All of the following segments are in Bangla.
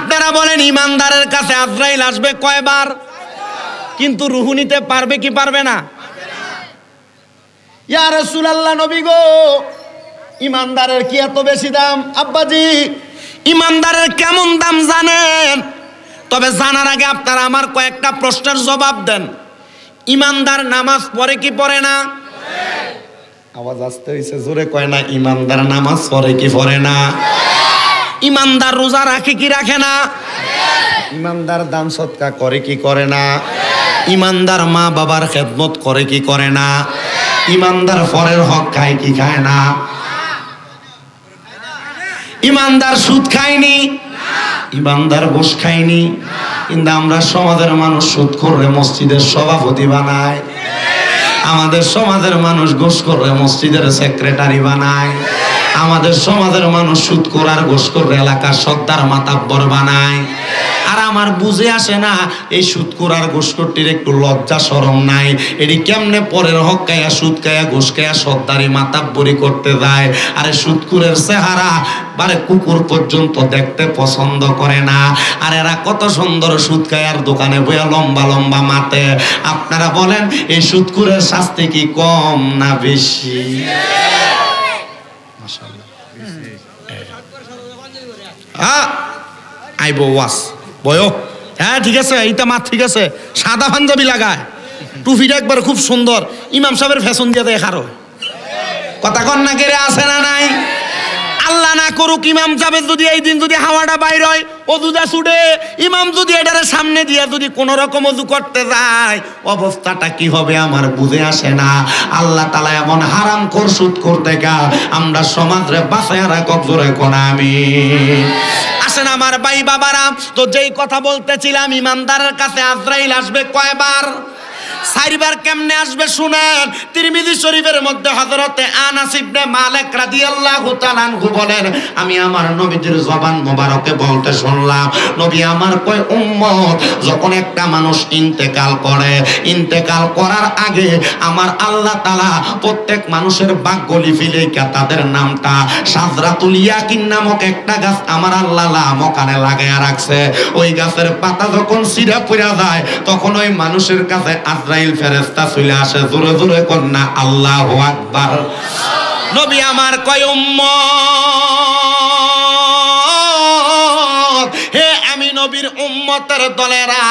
আপনারা বলেন ইমানদারের কাছে আজরাইল আসবে কয়বার? কিন্তু রূহ নিতে পারবে কি পারবে না? ইয়া রাসূলুল্লাহ, নবী গো, ইমানদারের কি এত বেশি দাম? আব্বাজি, ইমানদারের কেমন দাম জানেন? তবে জানার আগে আপনারা আমার কয়েকটা প্রশ্নের জবাব দেন। ইমানদার নামাজ পড়ে কি পড়ে না? আওয়াজ আসতে হইছে, জোরে কয় না। ইমানদার নামাজ পড়ে কি পড়ে না? ইমানদার রোজা রাখে কি রাখে না? ইমানদার দান সদকা করে কি করে না? ইমানদার মা বাবার খেদমত করে কি করে না? ইমানদার পরের হক খায় কি খায় না? ইমানদার সুদ খায়নি, ইমানদার ঘুষ খায়নি। কিন্তু আমরা সমাজের মানুষ সুদ করে মসজিদের সভাপতি বানায়, আমাদের সমাজের মানুষ ঘুষ করে মসজিদের সেক্রেটারি বানায়, আমাদের সমাজের মানুষ সুদ করার ঘুষ করে এলাকার সর্দার মাতাব্বর বানায়। আর আমার বুঝে আসে না, এই সুদ করার ঘুষ করটির একটু লজ্জা শরম নাই? এটি কেমনে পরের হক খায়া সুদ খায়া ঘুষ খায়া সর্দারি মাতাব্বরি করতে যায়? আরে সুদকুরের চেহারা বারে কুকুর পর্যন্ত দেখতে পছন্দ করে না। আর এরা কত সুন্দর সুদ খায়ার দোকানে বইয়া লম্বা লম্বা মাতে। আপনারা বলেন এই সুদকুরের শাস্তি কি কম না বেশি? আইবো ওয়াস বয়ো, হ্যাঁ ঠিক আছে, এইটা মা ঠিক আছে। সাদা পাঞ্জাবি লাগায়, টুপিটা একবার খুব সুন্দর, ইমাম সাহেবের ফ্যাশন দিয়ে দেয়। কারো কথা কন না কেড়ে আসে না নাই? আল্লাহ না করুক ইমাম সাহেব যদি এই দিন যদি হাওয়াটা বাইর হয়, অজুদা ছুটে, ইমাম যদি এটারে সামনে দিয়া যদি কোন রকম অজু করতে যায়, অবস্থাটা কি হবে আমার বুঝে আসে না। আল্লাহ তাআলা এমন হারাম কর সুদ করতে গা আমরা সমাজে বাঁচায়া রাখব, জোরে কোন আমিন। আসেন আমার ভাই বাবারা, তো যেই কথা বলতেছিলাম, ইমানদারের কাছে আজরাইল আসবে কয়বার? 4 বার। কেমনে আসবে শুনেন। তিরমিজি শরীফের মধ্যে হযরতে আনাস ইবনে মালিক রাদিয়াল্লাহু তাআলা আনহু বলেন, আমি আমার নবীজির জবান মোবারকে বলতে শুনলাম, নবী আমার কয় উম্মত যখন একটা মানুষ ইন্তেকাল করে, ইন্তেকাল করার আগে আমার আল্লাহ তাআলা প্রত্যেক মানুষের ভাগ্য লিখে লেখা তাদের নামটা সাজরাতুল ইয়াকিন নামক একটা গাছ আমার আল্লাহ লামকানে লাগায়া রাখছে। ওই গাছের পাতা যখন ছিঁড়া পড়া যায়, তখন ওই মানুষের কাছে আজরাইল ফেরেশতা চলে আসে। জোরে জোরে কন্যা আল্লাহু আকবার। নবী আমার কয় উম্মত, হে আমি নবীর উম্মতের দলেরা,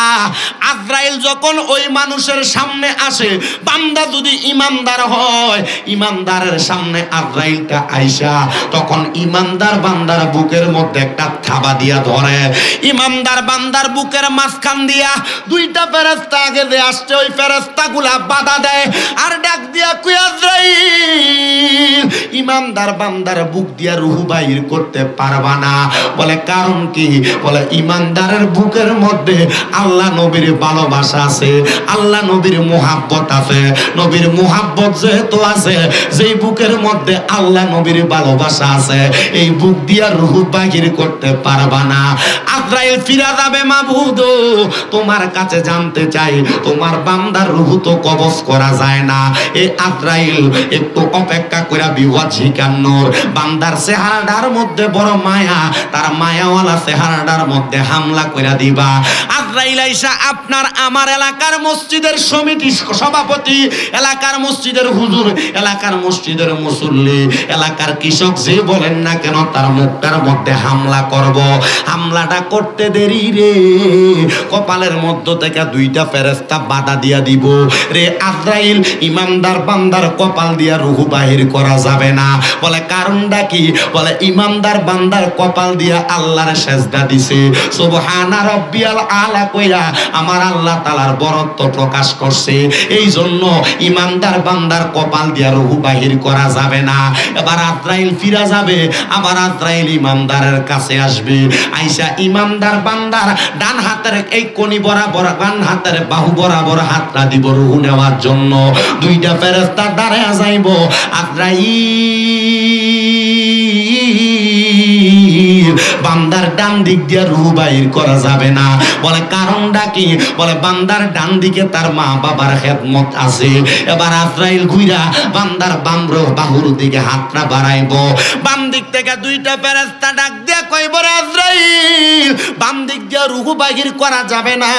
আজরাইল যখন ওই মানুষের সামনে আসে, বান্দা যদি ইমানদার হয়, ইমানদারের সামনে আজরাইলটা আইসা তখন ইমানদার বান্দার বুকের মধ্যে একটা থাবা দিয়া ধরে। ইমানদার বান্দার বুকের মাঝখান দিয়া 2টা ফেরেশতা আগে যে আসছে, ওই ফেরেশতাগুলা বাধা দেয় আর ডাক দিয়া কই আজরাইল, ইমানদার বান্দার বুক দিয়া রূহ বাইর করতে পারবা না। বলে কারণ কি? বলে ইমানদারের বুকের মধ্যে আল্লাহ নবীর ভালোবাসা আছে, আল্লাহ নবীর মুহাব্বত আছে। নবীর মুহাব্বত যেহেতু আছে, যেই বুকের মধ্যে আল্লাহ নবীর ভালোবাসা আছে, এই বুক দিয়া রূহ বাহির করতে পারবা না। আজরাইল ফিরা যাবে, মাবুদ তোমার কাছে জানতে চাই, তোমার বান্দার রূহ তো কবজ করা যায় না, এই আজরাইল একটু অপেক্ষা করে বিওয়াজিকান নূর, বান্দার চেহারাটার মধ্যে বড় মায়া, তার মায়াওয়ালা চেহারাটার মধ্যে হামলা করে দিবা। আজরাইল আইসা আপনার আমার এলাকার মসজিদের সমিতি সভাপতি, এলাকার মসজিদের হুজুর, এলাকার মসজিদের মুসল্লি, এলাকার কৃষক যে বলেন না কেন, তার মুখটার মধ্যে হামলা করব। হামলাটা করতে দেরি রে, কপালের মধ্য থেকে 2টা ফেরেশতা বাধা দিয়া দিব রে। আজরাইল ইমানদার বান্দার কপাল দিয়া রূহ বাহির করা যাবে না। বলে কারণটা কি? বলে ইমানদার বান্দার কপাল দিয়া আল্লাহর সেজদা দিছে, সুবহানা রাব্বিয়াল আলা কইরা আমার আল্লাহ তাআলার বরত্ব প্রকাশ করছে, এই জন্য ইমানদার বান্দার কপাল দিয়া রূহ বাহির করা যাবে না। এবার আজরাইল ফিরা যাবে, আবার আজরাইল ইমানদারের কাছে আসবে, আইসা ইমানদার বান্দার ডান হাতের এই কনি বরাবর, ডান হাতের বাহু বরাবর হাতটা দিব রূহ নেওয়ার জন্য। 2টা ফেরেশতা দাঁড়ায়া যাইব। আজরাইল বান্দার ডান দিক দিয়ে রূহ বাহির করা যাবে না। বলে কারণটা কি? বলে বান্দার ডান দিকে তার মা বাবার খেদমত আছে। এবার আজরাইল ঘুরা বান্দার বাহুর দিকে হাতটা বাড়াইব। বাম দিক থেকে 2টা ফেরেশতা ডাক দিয়ে কইব, আজরাইল বাম দিক দিয়ে রুহু বাহির করা যাবে না,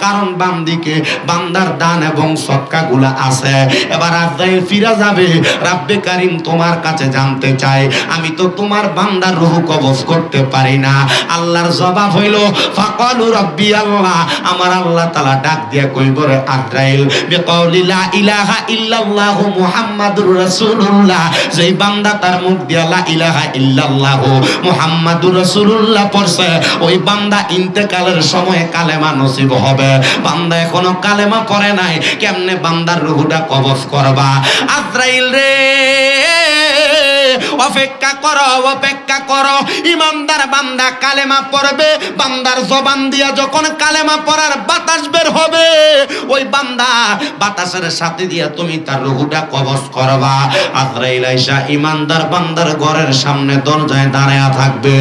কারণ বাম দিকে বান্দার দান এবং সদকাগুলো আছে। এবার আজরাইল ফিরে যাবে, রাব্বে কারীম তোমার কাছে জানতে চাই, আমি তো তোমার বান্দার রুহু কবজ করতে পারি না। আল্লাহর জবাব হইল ফাকালু রাব্বি আল্লাহ, আমার আল্লাহ তাআলা ডাক দিয়া কইব রে আজরাইল বিকাউলি লা ইলাহা ইল্লাল্লাহু মুহাম্মাদুর রাসূলুল্লাহ, যেই বান্দা তার মুখ দিয়া লা ইলাহা ইল্লাল্লাহু মুহাম্মাদুর রাসূলুল্লাহ পড়ছে, ওই বান্দা ইন্তেকালের সময় কালেমা নসিব হবে। বান্দা এখনো কালেমা পড়ে নাই, কেমনে বান্দার রূহটা কবজ করবা? আজরাইল রে অপেক্ষা করো, অপেক্ষা করো। ইমানদার বান্দা কালেমা পড়বে, বান্দার জবান দিয়া যখন কালেমা পড়ার বাতাস বের হবে, ওই বান্দা বাতাসের সাথে দিয়া তুমি তার রূহটা কবজ করবা। আজরাইল আইসা ইমানদার বান্দার ঘরের সামনে দরজায় দাঁড়ায়া থাকবে,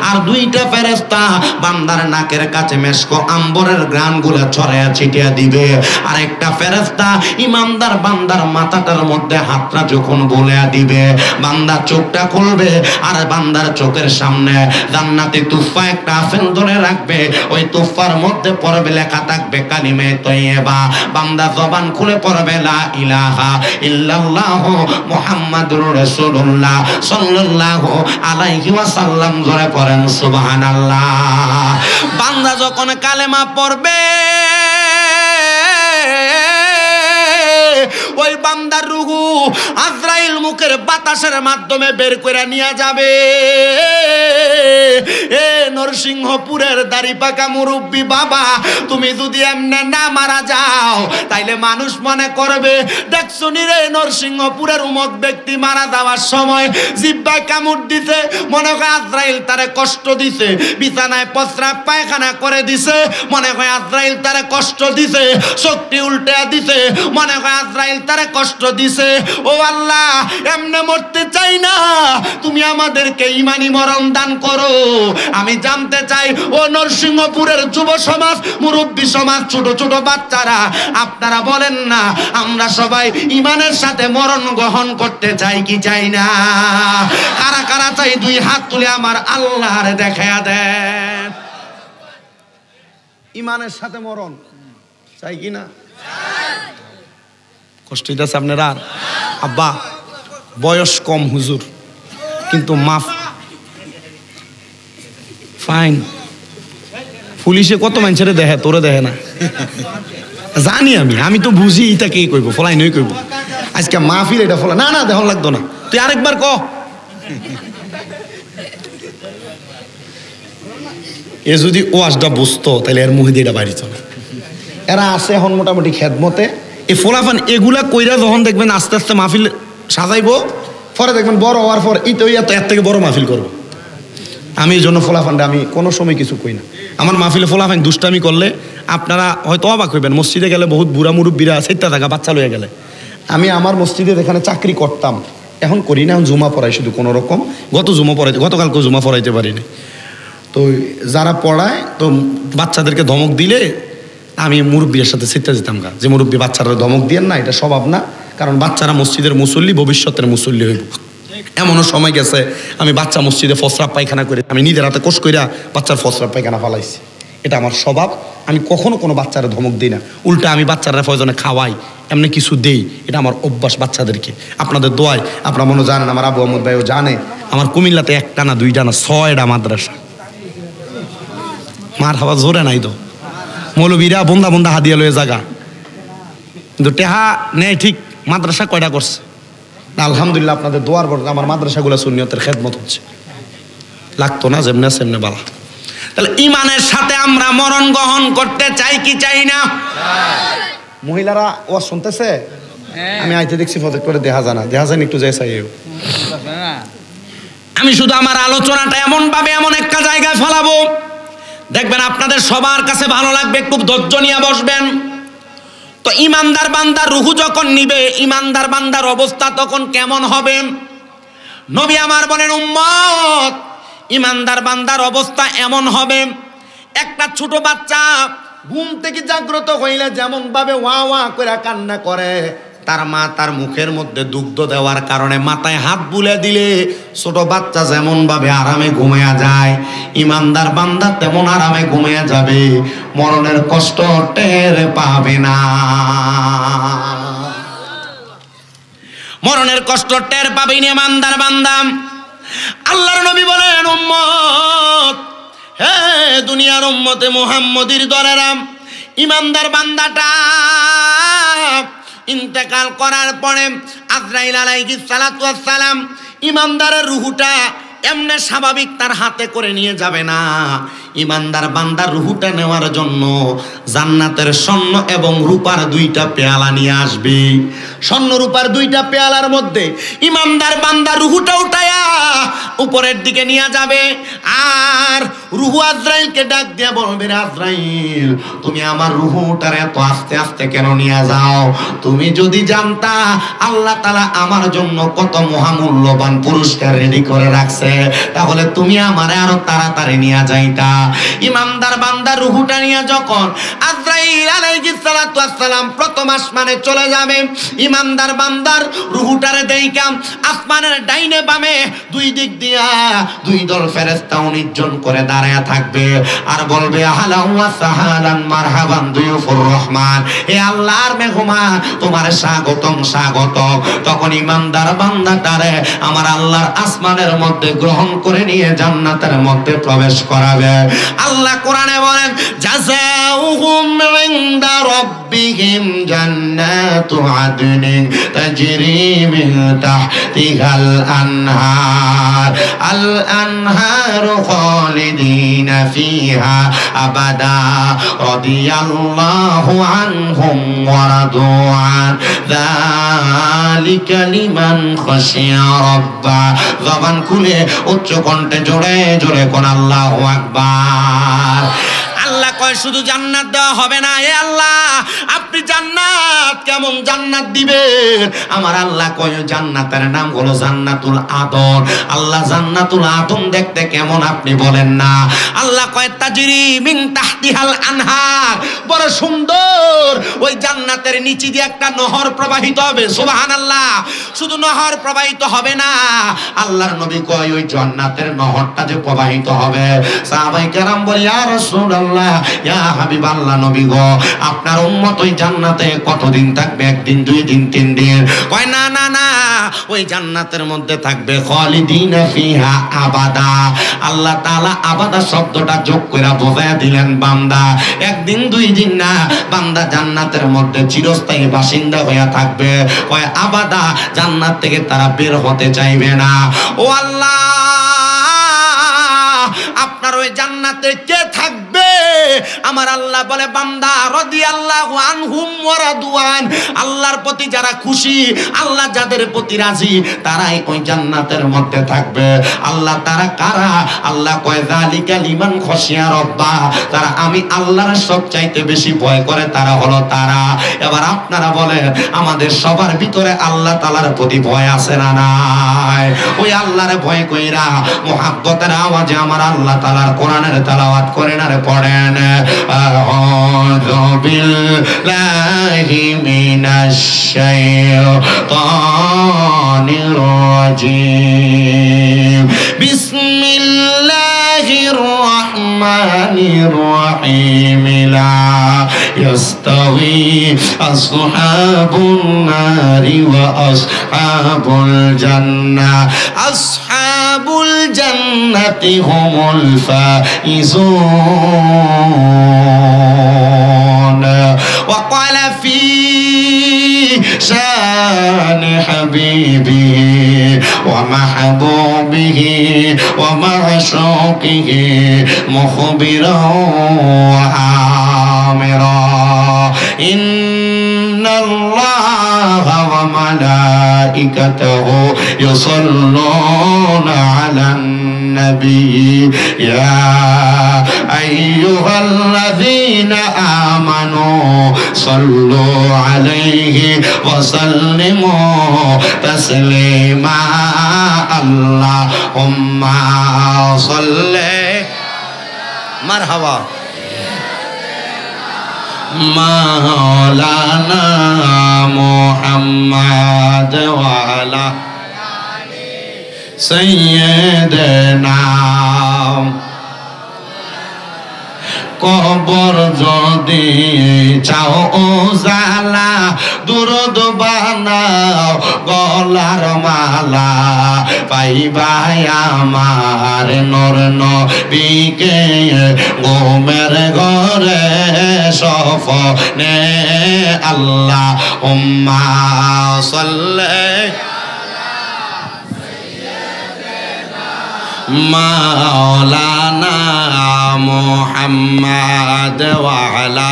আর দুইটা ফেরেশতা বান্দার নাকের কাছে মেশক আম্বরের গ্রানগুলো ছড়ায়া ছিটিয়া দিবে, আর একটা ফেরেশতা ইমানদার বান্দার মাথাটার মধ্যে হাতটা যখন বুলায়া দিবে, বান্দা চোখটা খুলবে, আর বান্দার চোখের সামনে জান্নাতি তুফা একটা আপেল ধরে রাখবে, ওই তুফার মধ্যে পড়বে লেখা থাকবে কালিমে তয়্যিবা। বান্দা জবান খুলে পড়বে লা ইলাহা ইল্লাল্লাহু মুহাম্মাদুর রাসূলুল্লাহ সাল্লাল্লাহু আলাইহি ওয়াসাল্লাম। জোরে পড়েন সুবহানাল্লাহ। বান্দা যখন কালেমা পড়বে, ওই বান্দার রূহু আজরাইল মুখের বাতাসের মাধ্যমে বের করে নিয়ে যাবে। এ নরসিংহপুরের দাড়ি পাকা মুরব্বী বাবা, তুমি যদি এমনে না মারা যাও তাইলে মানুষ মনে করবে দেখছো নি রে নরসিংহপুরের উমক ব্যক্তি মারা যাওয়ার সময় জিহ্বায় কামড় দিছে, মনে হয় আজরাইল তারে কষ্ট দিছে, বিছানায় প্রস্রাব পায়খানা করে দিছে, মনে হয় আজরাইল তারে কষ্ট দিছে, শক্তি উল্টে দিছে, মনে হয় আজরাইল তারে কষ্ট দিছে। ও আল্লাহ, এমনে মরতে চাই না, তুমি আমাদেরকে ঈমানি মরণ দান করো। আমি জানতে চাই ও নরসিংহপুরের যুব সমাজ, মুরব্বী সমাজ, ছোট ছোট বাচ্চারা, আপনারা বলেন না আমরা সবাই ঈমানের সাথে মরণ গ্রহণ করতে চাই কি চাই না? কারা কারা চাই দুই হাত তুলে আমার আল্লাহর দেখায়া দেন। ঈমানের সাথে মরণ চাই কি না? কষ্ট হইতেছে আপনারা? আব্বা বয়স কম হুজুর, কিন্তু মাফ ফাইন। পুলিশে কত মানুষের দেখে, তোরে দেখে না জানি আমি তো বুঝি এটা কে কইব, ফলাই নই কইব। আজকে মাহফিল এটা ফলা না, না দেখন লাগতো না, তুই আরেকবার ক। এ যদি ওয়াজটা বুঝতো তাহলে এর মুহি দিয়ে এটা বাড়ি চলে। এরা আছে এখন মোটামুটি খেদমতে, এই ফলাফান এগুলা কইরা যখন দেখবেন আস্তে আস্তে মাহফিল সাজাইবো, পরে দেখবেন বড় হওয়ার পর এই তো এর থেকে বড় মাহফিল করবো। আমি এই জন্য ফলাফানটা আমি কোনো সময় কিছু কই না। আমার মাহফিলে ফলাফান দুষ্টামি করলে আপনারা হয়তো অবাক হইবেন, মসজিদে গেলে বহুত বুড়া মুরব্বীরা সেটা থাকা বাচ্চা লইয়া গেলে। আমি আমার মসজিদে যেখানে চাকরি করতাম, এখন করি না, এখন জুমা পড়াই শুধু কোনো রকম। গতকালকে জুমা পড়াইতে পারিনি। তো যারা পড়ায় তো বাচ্চাদেরকে ধমক দিলে আমি মুরব্বীর সাথে সেটা যেতাম গা, যে মুরব্বী বাচ্চারা ধমক দিয়েন না, এটা স্বভাব না, কারণ বাচ্চারা মসজিদের মুসল্লি, ভবিষ্যতের মুসল্লি হইব। এমনও সময় গেছে আমি বাচ্চা মসজিদে ফসরাব পায়খানা করে আমি নিজের হাতে কোষ কইরা বাচ্চার ফসরাব পায়খানা ফালাইছি। এটা আমার স্বভাব। আমি কখনো কোনো বাচ্চারা ধমক দিই না, উল্টা আমি বাচ্চারা প্রয়োজনে খাওয়াই, এমনি কিছু দেই, এটা আমার অভ্যাস বাচ্চাদেরকে। আপনাদের দোয়ায়, আপনারা মনে জানেন, আমার আবু আহমদ ভাইও জানে, আমার কুমিল্লাতে একটা না দুইটা না 6টা মাদ্রাসা। মার হাওয়া জোরে নাই তো, মৌলবীরা বন্ধা বন্ধা হাদিয়া লয়ে জাগা, কিন্তু টেহা নেই ঠিক। মাদ্রাসা কয়টা করছে? আলহামদুলিল্লাহ, আপনাদের দোয়ার পর আমার মাদ্রাসাগুলো সুন্নিয়তের খেদমত হচ্ছে। লাগতো না যেমনে সেমনে বালা। তাহলে ঈমানের সাথে আমরা মরণ গ্রহণ করতে চাই কি চাই না? মহিলারা ও শুনতেছে? আমি আইতে দেখছি প্রজেক্ট করে দেখা যায় একটু যাই চাই। আমি শুধু আমার আলোচনাটা এমন ভাবে এমন একটা জায়গায় ফেলাবো, দেখবেন আপনাদের সবার কাছে ভালো লাগবে। খুব ধৈর্য নিয়ে বসবেন। তো ইমানদার বান্দার রুহু যখন নিবে, ইমানদার বান্দার অবস্থা তখন কেমন হবে? নবী আমার বলেন, উম্মত, ইমানদার বান্দার অবস্থা এমন হবে, একটা ছোট বাচ্চা ঘুম থেকে জাগ্রত হইলে যেমন ভাবে ওয়া ওয়া করে কান্না করে, তার মা তার মুখের মধ্যে দুগ্ধ দেওয়ার কারণে মাথায় হাত বুলে দিলে ছোট বাচ্চা যেমন ভাবে আরামে ঘুমিয়ে যায়, ইমানদার বান্দা তেমন আরামে ঘুমিয়ে যাবে, মরণের কষ্ট টের পাবে না। মরণের কষ্ট টের পাবে না ইমানদার বান্দা। আল্লাহর নবী বলেন, উম্মত, হে দুনিয়ার উম্মতে মুহাম্মদীর দলেরা, ইমানদার বান্দাটা ইন্তেকাল করার পরে আজরাইল আলাইহিস সালাতু ওয়াস সালাম ইমানদারের রূহটা এমনি স্বাভাবিক তার হাতে করে নিয়ে যাবে না। ইমানদার বান্দার রূহটা নেওয়ার জন্য জান্নাতের স্বর্ণ এবং রূপার 2টা পেয়ালা নিয়ে আসবে। স্বর্ণ রূপার 2টা পেয়ালার মধ্যে ইমানদার বান্দার রূহটা উঠায়া উপরের দিকে নিয়ে যাবে। আর রূহ আজরাইলকে ডাক দিয়ে বলবে, আজরাইল, তুমি আমার রূহটার এত আস্তে আস্তে কেন নিয়ে যাও? তুমি যদি জানতা আল্লাহ তাআলা আমার জন্য কত মহামূল্যবান পুরস্কার রেডি করে রাখছে, তাহলে তুমি আমারে আরো তাড়াতাড়ি নিয়ে যাইতা। ইমানদার বান্দার রূহটা নিয়ে যখন আজরাইল আলাইহিস সালাতু ওয়াস সালাম প্রথম আসমানে চলে যাবে, ইমানদার বান্দার রূহটারে দেইকা আসমানের ডাইনে বামে 2 দিক দিয়া 2 দল ফেরেশতা 19 জন করে দাঁড়ায়া থাকবে আর বলবে, আহলান ওয়া সাহালান মারহাবান দুয়ুফুর রহমান, হে আল্লাহর মেহমান, তোমার স্বাগতম স্বাগতম। তখন ইমানদার বান্দাটারে আমার আল্লাহর আসমানের মধ্যে গ্রহণ করে নিয়ে জান্নাতের মধ্যে প্রবেশ করাবে। আল্লাহ কোরআনে বলেন, জাযাউহুম ইনদা রাব্বিহিম জান্নাতু আদনিন তাজরি মিন তাহতিহাল আনহার আল আনহারু খালিদিনা ফিহা আবাদা রাদিয়াল্লাহু আনহুম ওয়া রাদু আন যালিকা লিমান খাশিয়া রাব্বা। জবান খুলে উচ্চ কণ্ঠে জোরে জোরে কোন আল্লাহু আকবার। আল্লাহ কয় শুধু জান্নাত দেওয়া হবে না, এ আল্লাহ আপনি জান্নাত কেমন জান্নাত দিবেন? আমার আল্লাহ কয় জান্নাতের নাম হলো জান্নাতুল আদন। আল্লাহ জান্নাতুল আদন দেখতে কেমন আপনি বলেন না? আল্লাহ কয় তাজরি মিন তাহতিহাল আনহার, বড় সুন্দর ওই জান্নাতের নিচে দিয়ে একটা নহর প্রবাহিত হবে। সুবহানাল্লাহ। শুধু নহর প্রবাহিত হবে না, আল্লাহর নবী কয় ওই জান্নাতের নহরটা যে প্রবাহিত হবে, সাহাবায়ে কেরাম বলে, ইয়া রাসূলুল্লাহ, ইয়া হাবিবাল্লাহ, নবী গো, আপনার উম্মত ওই জান্নাতে কতদিন থাকবে? 1 দিন, 2 দিন, 3 দিন? কয় না না না, ওই জান্নাতের মধ্যে থাকবে খালিদিনা ফিহা আবাদা। আল্লাহ তাআলা আবাদা শব্দটা যোগ করে বোঝায়া দিলেন, বান্দা 1 দিন 2 দিন না, বান্দা জান্নাতের মধ্যে চিরস্থায়ী বাসিন্দা হয়ে থাকবে। কয় আবাদা, জান্নাত থেকে তারা বের হতে চাইবে না। ও আল্লাহ, আপনার ওই জান্নাতে কে থাকবে? আমার আল্লাহ বলে, বান্দা রাদিয়াল্লাহু আনহুম ওয়া রাদওয়ান, আল্লাহর প্রতি যারা খুশি, আল্লাহ যাদের প্রতি রাজি, তারাই ওই জান্নাতের মধ্যে থাকবে। আল্লাহ তারা কারা? আল্লাহ কয় যালিকা লিমান খাশিয়া রাব্বা, তারা আমি আল্লাহর সবচাইতে বেশি ভয় করে, তারা হলো তারা। এবার আপনারা বলেন, আমাদের সবার ভিতরে আল্লাহ তাআলার প্রতি ভয় আছে না নাই? ওই আল্লাহর ভয় কইরা মুহাব্বতের আওয়াজে আমার আল্লাহ তাআলার কোরআনের তেলাওয়াত করেন আর পড়েন, আউযু বিল্লাহি মিনাশ শাইতানির রাজীম, বিসমিল্লাহির রাহমানির রাহিম, লা ইয়াস্তাওয়ি আসহাবুন নারি ওয়া আসহাবুল জান্নাহ, আসহাবুল জান্নাতি হুমুল ফাইজুন। ওয়া ক্বালা ফি শান হাবিবিহি ওয়া মাহবুবিহি ওয়া মা'শুকিহি মুখবিরান ওয়া আমিরা, ইন্নাল্লাহা ওয়া মালাইকাতাহু ইউসাল্লুনা আলান নবী, ইয়া আইয়ুহাল্লাযীনা আমানু সাল্লু আলাইহি ওয়া সাল্লিমু তাসলিমা। আল্লাহুম্মা সাল্লি মারহাবা মাওলানা মুহাম্মদ ওয়া আলা সাইয়্যিদিনা কবর যদি চাও জালা দুরুদ বানাও গলার মালা পাইবাই আমার নূর নবীকে ঘুমের ঘরে স্বপ্নে আল্লাহুম্মা সাল্লি মাওলানা মুহাম্মদ ওয়া আলা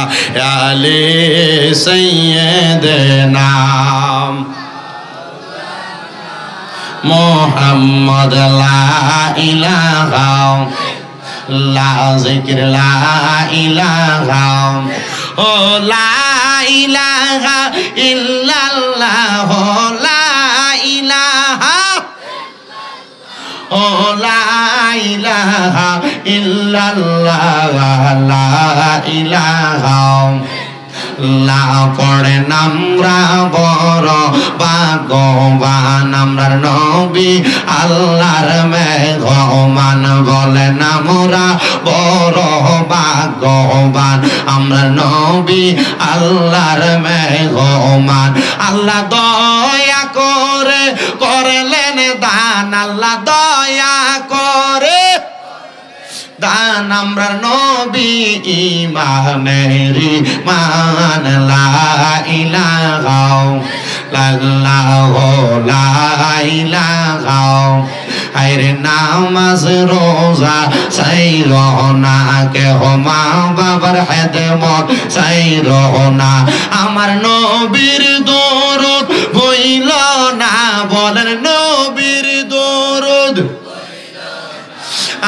আলি সাইয়্যিদিনা মুহাম্মদ লা ইলাহা লা যিকর লা ইলাহা ও লা ইলাহা ইল্লাল্লাহ লা ইলাহা ও লা ইলাহা ইল্লাল্লাহ লা ইলাহা লা পড়ে নামরা বড় ভাগ্যবান আমরার নবী আল্লাহর মেহমান বলে নামরা বড় ভাগ্যবান আমরার নবী আল্লাহর মেহমান আল্লাহ দয়া করে করলেন দান আল্লাহ দয়া করে দান আমরার নবী ইমানের মান লা ইলাহা ইল্লাল্লাহু লা ইলাহা আইরে নামাজ রোজা সাইরো না কেহ মা বাবার খেদমত সাইরো না আমার নবীর দরুদ বইল না বলেন নবীর দরুদ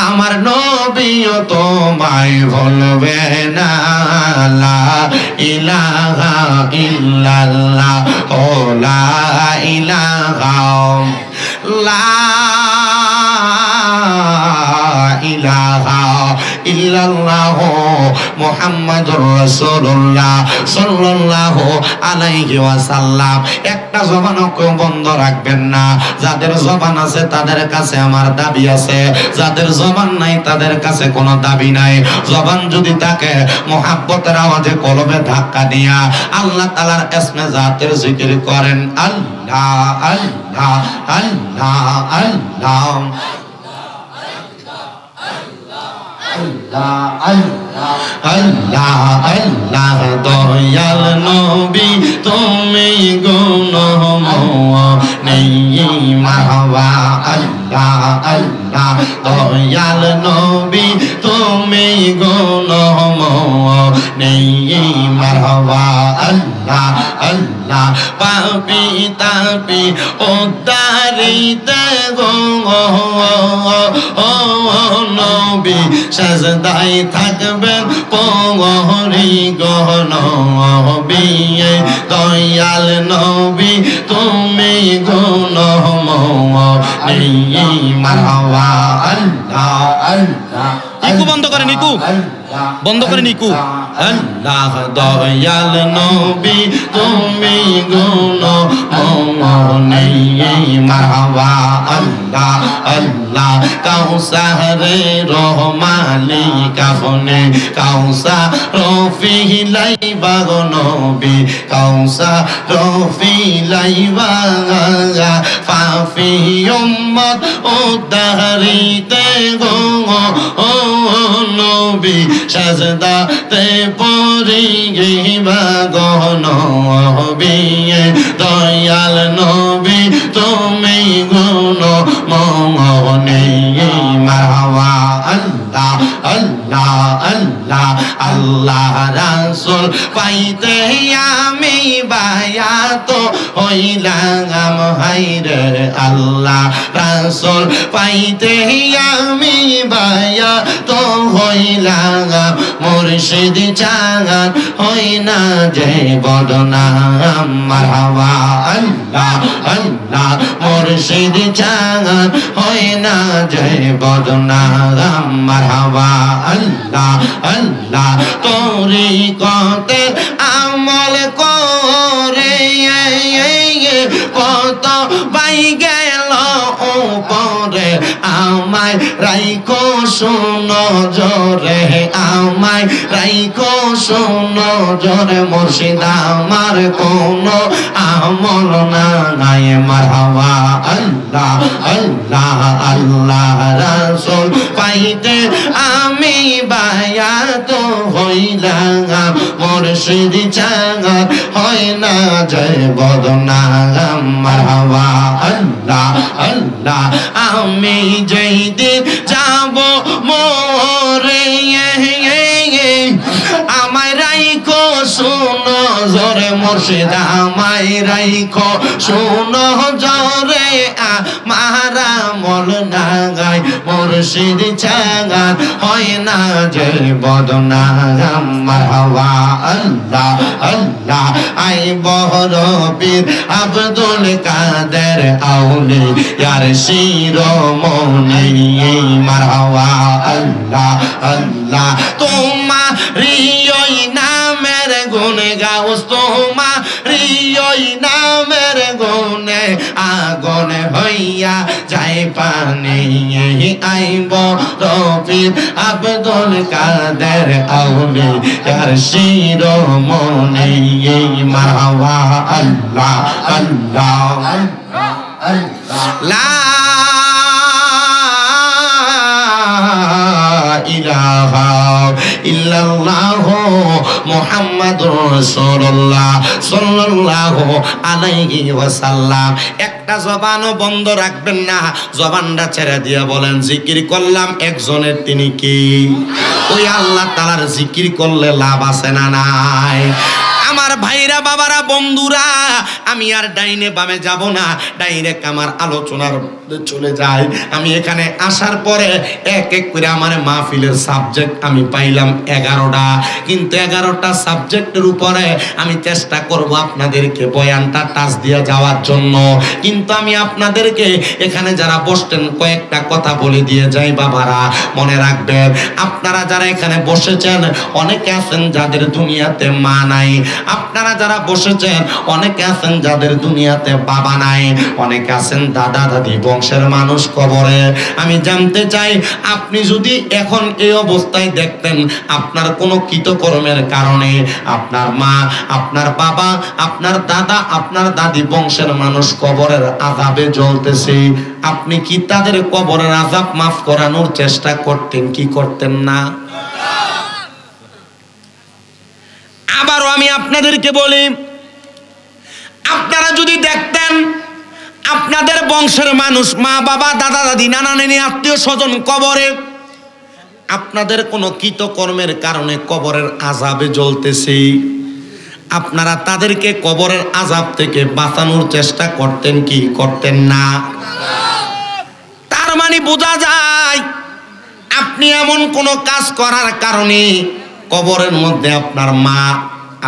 আমার নবীও তোমায় ভুলবে না লা ইলাহা ইল্লাল্লাহ ও লা ইলাহা লা ইলাহা ইল্লাল্লাহ মুহাম্মাদুর রাসূলুল্লাহ সাল্লাল্লাহু আলাইহি ওয়াসাল্লাম একটা জবানকে বন্ধ রাখবেন না যাদের জবান আছে তাদের কাছে আমার দাবি আছে যাদের জবান নাই তাদের কাছে কোনো দাবি নাই জবান যদি থাকে মুহাব্বতের আওয়াজে কলবে ধাক্কা দিয়া আল্লাহ তাআলার ইসমে জাতের জিকির করেন আল্লাহ আল্লাহ আল্লাহ আল্লাহ আল্লাহ আল্লাহ দয়াল নবী তুমি গুণময় মারহাবা আল্লাহ আল্লাহ দয়াল নবী তুমি গুণময় মারহাবা আল্লাহ আল্লাহ পাপি তাপি উদ্ধারিতে গো নবী সাজদায় থাকবেন পগরি গহন নবী দয়াল নবী তুমি গুণময় মারহাবা আল্লাহ আল্লাহ ইকু বন্ধ করেন ইকু বন্ধ করেন ইকু আল্লাহ দয়াল নবী তুমি গুণময় মারহাবা আল্লাহ আল্লাহ কাউসারে রহমালি কাফনে কাউসা রফি লাইবা নবী কাউসা রফি লাইবা ফাফি উম্মত উদ্ধারিতে গো নবী সাজদাতে পড়ি গিবা গো নবী দয়াল নবী তুমি গুণময় মারহাবা আল্লাহ আল্লাহ আল্লাহ আল্লাহ রাসূল পাইতে আমি বায়াত হইলাম হায়রে আল্লাহ রাসূল পাইতে আমি বায়াত হইলাম মুর্শিদ চাঁদ হই না যে বদনাম মারহাবা আল্লাহ আল্লাহ মুর্শিদ চাঁদ হই না যে বদনাম মারহাবা আল্লাহ আল্লাহ তরিকতে আমল করে কত পাই গেল উপরে আমায় রাইখো শোনো জোরে আমায় রাইখো শোনো জোরে মুর্শিদ আমার কোনো আমল নাই মারহাবা আল্লাহ আল্লাহ আল্লাহ রাসূল পাইতে আমি বায়াত হইলাম মুর্শিদ ছাড়া হয় না জয় বদনাম মারহাবা আল্লাহ আল্লাহ আমি যেই দিন যাব মোরে আমায় রাইখো শোনো জোরে মুর্শিদ আমায় রাইখো শোনো জোরে আমারা মল নাগাই মুর্শিদ ছাড়া হয় না যে বদনাম মারহাবা আল্লাহ আল্লাহ আই বড় পীর আব্দুল কাদের আউলিয়ার শিরোমণি মারহাবা আল্লাহ আল্লাহ তোমারি ওই নামের গুণে গাও তোমারি ওই নামের গুণে আগুন হইয়া যায় পানি আইব রফিক আব্দুল কাদের আউলিয়ার শিরোমণি মারহাবা আল্লাহ আল্লাহ লা ইলাহা ইল্লাল্লাহু মুহাম্মাদুর রাসূলুল্লাহ সাল্লাল্লাহু আলাইহি ওয়াসাল্লাম। একটা জবানও বন্ধ রাখবেন না, জবানটা ছেড়ে দিয়ে বলেন জিকির করলাম একজনের, তিনি কি? ওই আল্লাহ তাআলার জিকির করলে লাভ আছে না নাই? আমার ভাইরা বাবারা বন্ধুরা, আমি আর ডাইনে বামে যাব না, ডাইরেক্ট আমার আলোচনার চলে যাই। আমি এখানে আসার পরে এক এক করে আমার মাহফিলের সাবজেক্ট আমি পাইলাম 11টা, কিন্তু 11টা সাবজেক্টের উপরে আমি চেষ্টা করব আপনাদেরকে বয়ানটা টাচ দিয়ে যাওয়ার জন্য। কিন্তু আমি আপনাদেরকে এখানে যারা বসতেন কয়েকটা কথা বলে দিয়ে যাই বাবারা, মনে রাখবেন আপনারা যারা এখানে বসেছেন অনেকে আছেন যাদের দুনিয়াতে মা নাই, আপনারা যারা বসেছেন অনেকে আছেন যাদের দুনিয়াতে বাবা নাই, অনেকে আছেন দাদা দাদি বংশের মানুষ কবরে। আমি জানতে চাই আপনি যদি এখন এই অবস্থায় দেখতেন আপনার কোনো কৃতকর্মের কারণে আপনার মা, আপনার বাবা, আপনার দাদা, আপনার দাদি বংশের মানুষ কবরের আযাবে জ্বলতেছে, আপনি কি তাদের কবরের আযাব মাফ করানোর চেষ্টা করতেন কি করতেন না? আবারও আমি আপনাদেরকে বলি, আপনারা যদি দেখতেন আপনাদের বংশের মানুষ মা বাবা দাদা দাদি নানা নানি আত্মীয় স্বজন কবরে, আপনাদের কোনো কৃতকর্মের কারণে কবরের আযাবে জ্বলতেছে, আপনারা তাদেরকে কবরের আযাব থেকে বাঁচানোর চেষ্টা করতেন কি করতেন না? তার মানে বোঝা যায় আপনি এমন কোনো কাজ করার কারণে কবরের মধ্যে আপনার মা,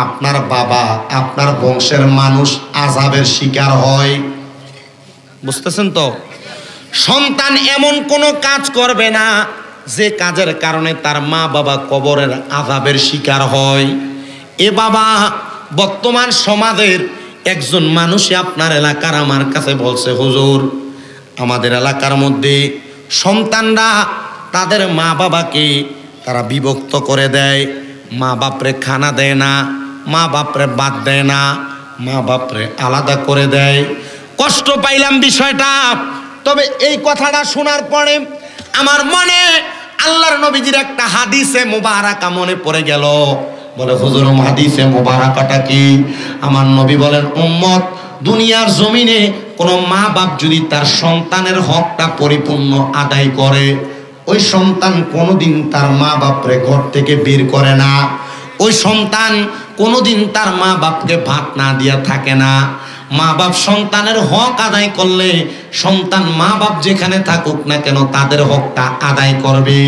আপনার বাবা, আপনার বংশের মানুষ আযাবের শিকার হয়। বুঝতেছেন তো? সন্তান এমন কোনো কাজ করবে না যে কাজের কারণে তার মা বাবা কবরের আযাবের শিকার হয়। এ বাবা, বর্তমান সমাজের একজন মানুষই আপনার এলাকার আমার কাছে বলছে, হুজুর আমাদের এলাকার মধ্যে সন্তানরা তাদের মা বাবাকে তারা বিভক্ত করে দেয়, মা বাপরে খানা দেয় না, মা বাপরে বাদ দেয় না, মা বাপরে আলাদা করে দেয়। কষ্ট পাইলাম বিষয়টা, তবে এই কথাটা শোনার পরে আমার মনে আল্লাহর নবীজির একটা হাদিসে মুবারাকা মনে পড়ে গেল। বলে হুজুর হাদিসে মুবারাকাটা কি? আমার নবী বলেন, উম্মত দুনিয়ার জমিনে কোন মা বাপ যদি তার সন্তানের হকটা পরিপূর্ণ আদায় করে, ওই সন্তান কোনোদিন তার মা বাপরে ঘর থেকে বের করে না, ওই সন্তান কোনোদিন তার মা বাপকে ভাত না দিয়া থাকে না। মা বাপ সন্তানের হক আদায় করলে সন্তান মা বাপ যেখানে থাকুক না কেন তাদের হকটা আদায় করবে।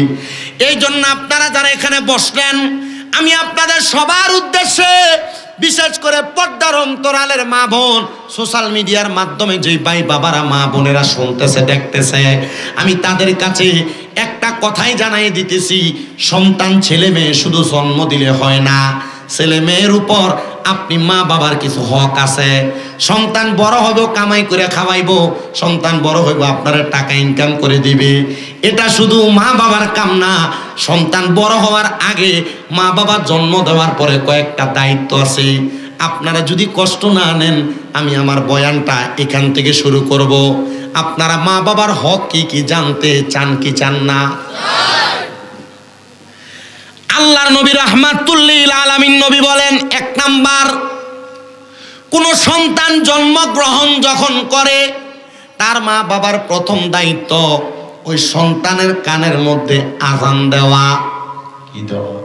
এই জন্য আপনারা যারা এখানে বসলেন, আমি আপনাদের সবার উদ্দেশ্যে বিশেষ করে পর্দার অন্তরালের মা বোন, সোশ্যাল মিডিয়ার মাধ্যমে যে ভাই বাবারা মা বোনেরা শুনতেছে দেখতেছে, আমি তাদের কাছে একটা কথাই জানাই দিতেছি, সন্তান ছেলে মেয়ে শুধু জন্ম দিলে হয় না, ছেলে মেয়ের উপর আপনি মা বাবার কিছু হক আছে। সন্তান বড় হইব কামাই করে খাওয়াইবো, সন্তান বড় হইব আপনার টাকা ইনকাম করে দিবে, এটা শুধু মা বাবার কাম না। সন্তান বড় হওয়ার আগে মা বাবা জন্ম দেওয়ার পরে কয়েকটা দায়িত্ব আছে। আপনারা যদি কষ্ট না নেন, আমি আমার বয়ানটা এখান থেকে শুরু করব। আপনারা মা বাবার হক কি কি জানতে চান কি চান না? আল্লাহর নবী রাহমাতুল লিল আলামিন নবী বলেন, এক নাম্বার, কোন সন্তান জন্মগ্রহণ যখন করে তার মা বাবার প্রথম দায়িত্ব ওই সন্তানের কানের মধ্যে আযান দেওয়া। কি দেওয়া?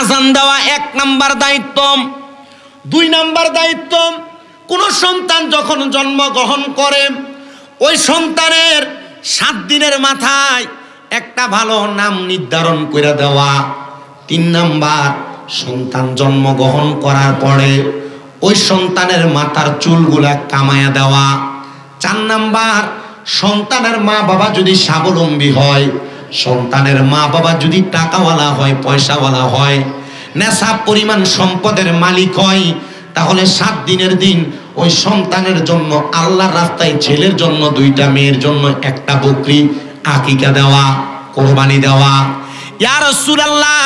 আযান দেওয়া এক নাম্বার দায়িত্ব। দুই নাম্বার দায়িত্ব, কোন সন্তান যখন জন্মগ্রহণ করে ওই সন্তানের 7 দিনের মাথায় একটা ভালো নাম নির্ধারণ করে দেওয়া। 3 নাম্বার, সন্তান জন্মগ্রহণ করার পরে ওই সন্তানের মাথার চুলগুলা কামায়া দেওয়া। 4 নাম্বার, সন্তানের মা বাবা যদি স্বাবলম্বী হয়, সন্তানের মা বাবা যদি টাকাওয়ালা হয়, পয়সাওয়ালা হয়, নেশা পরিমাণ সম্পদের মালিক হয়, তাহলে 7 দিনের দিন ওই সন্তানের জন্য আল্লাহর রাস্তায়, ছেলের জন্য 2টা, মেয়ের জন্য 1টা বকরি আকিকা দেওয়া, কোরবানি দেওয়া। ইয়া রাসূলুল্লাহ,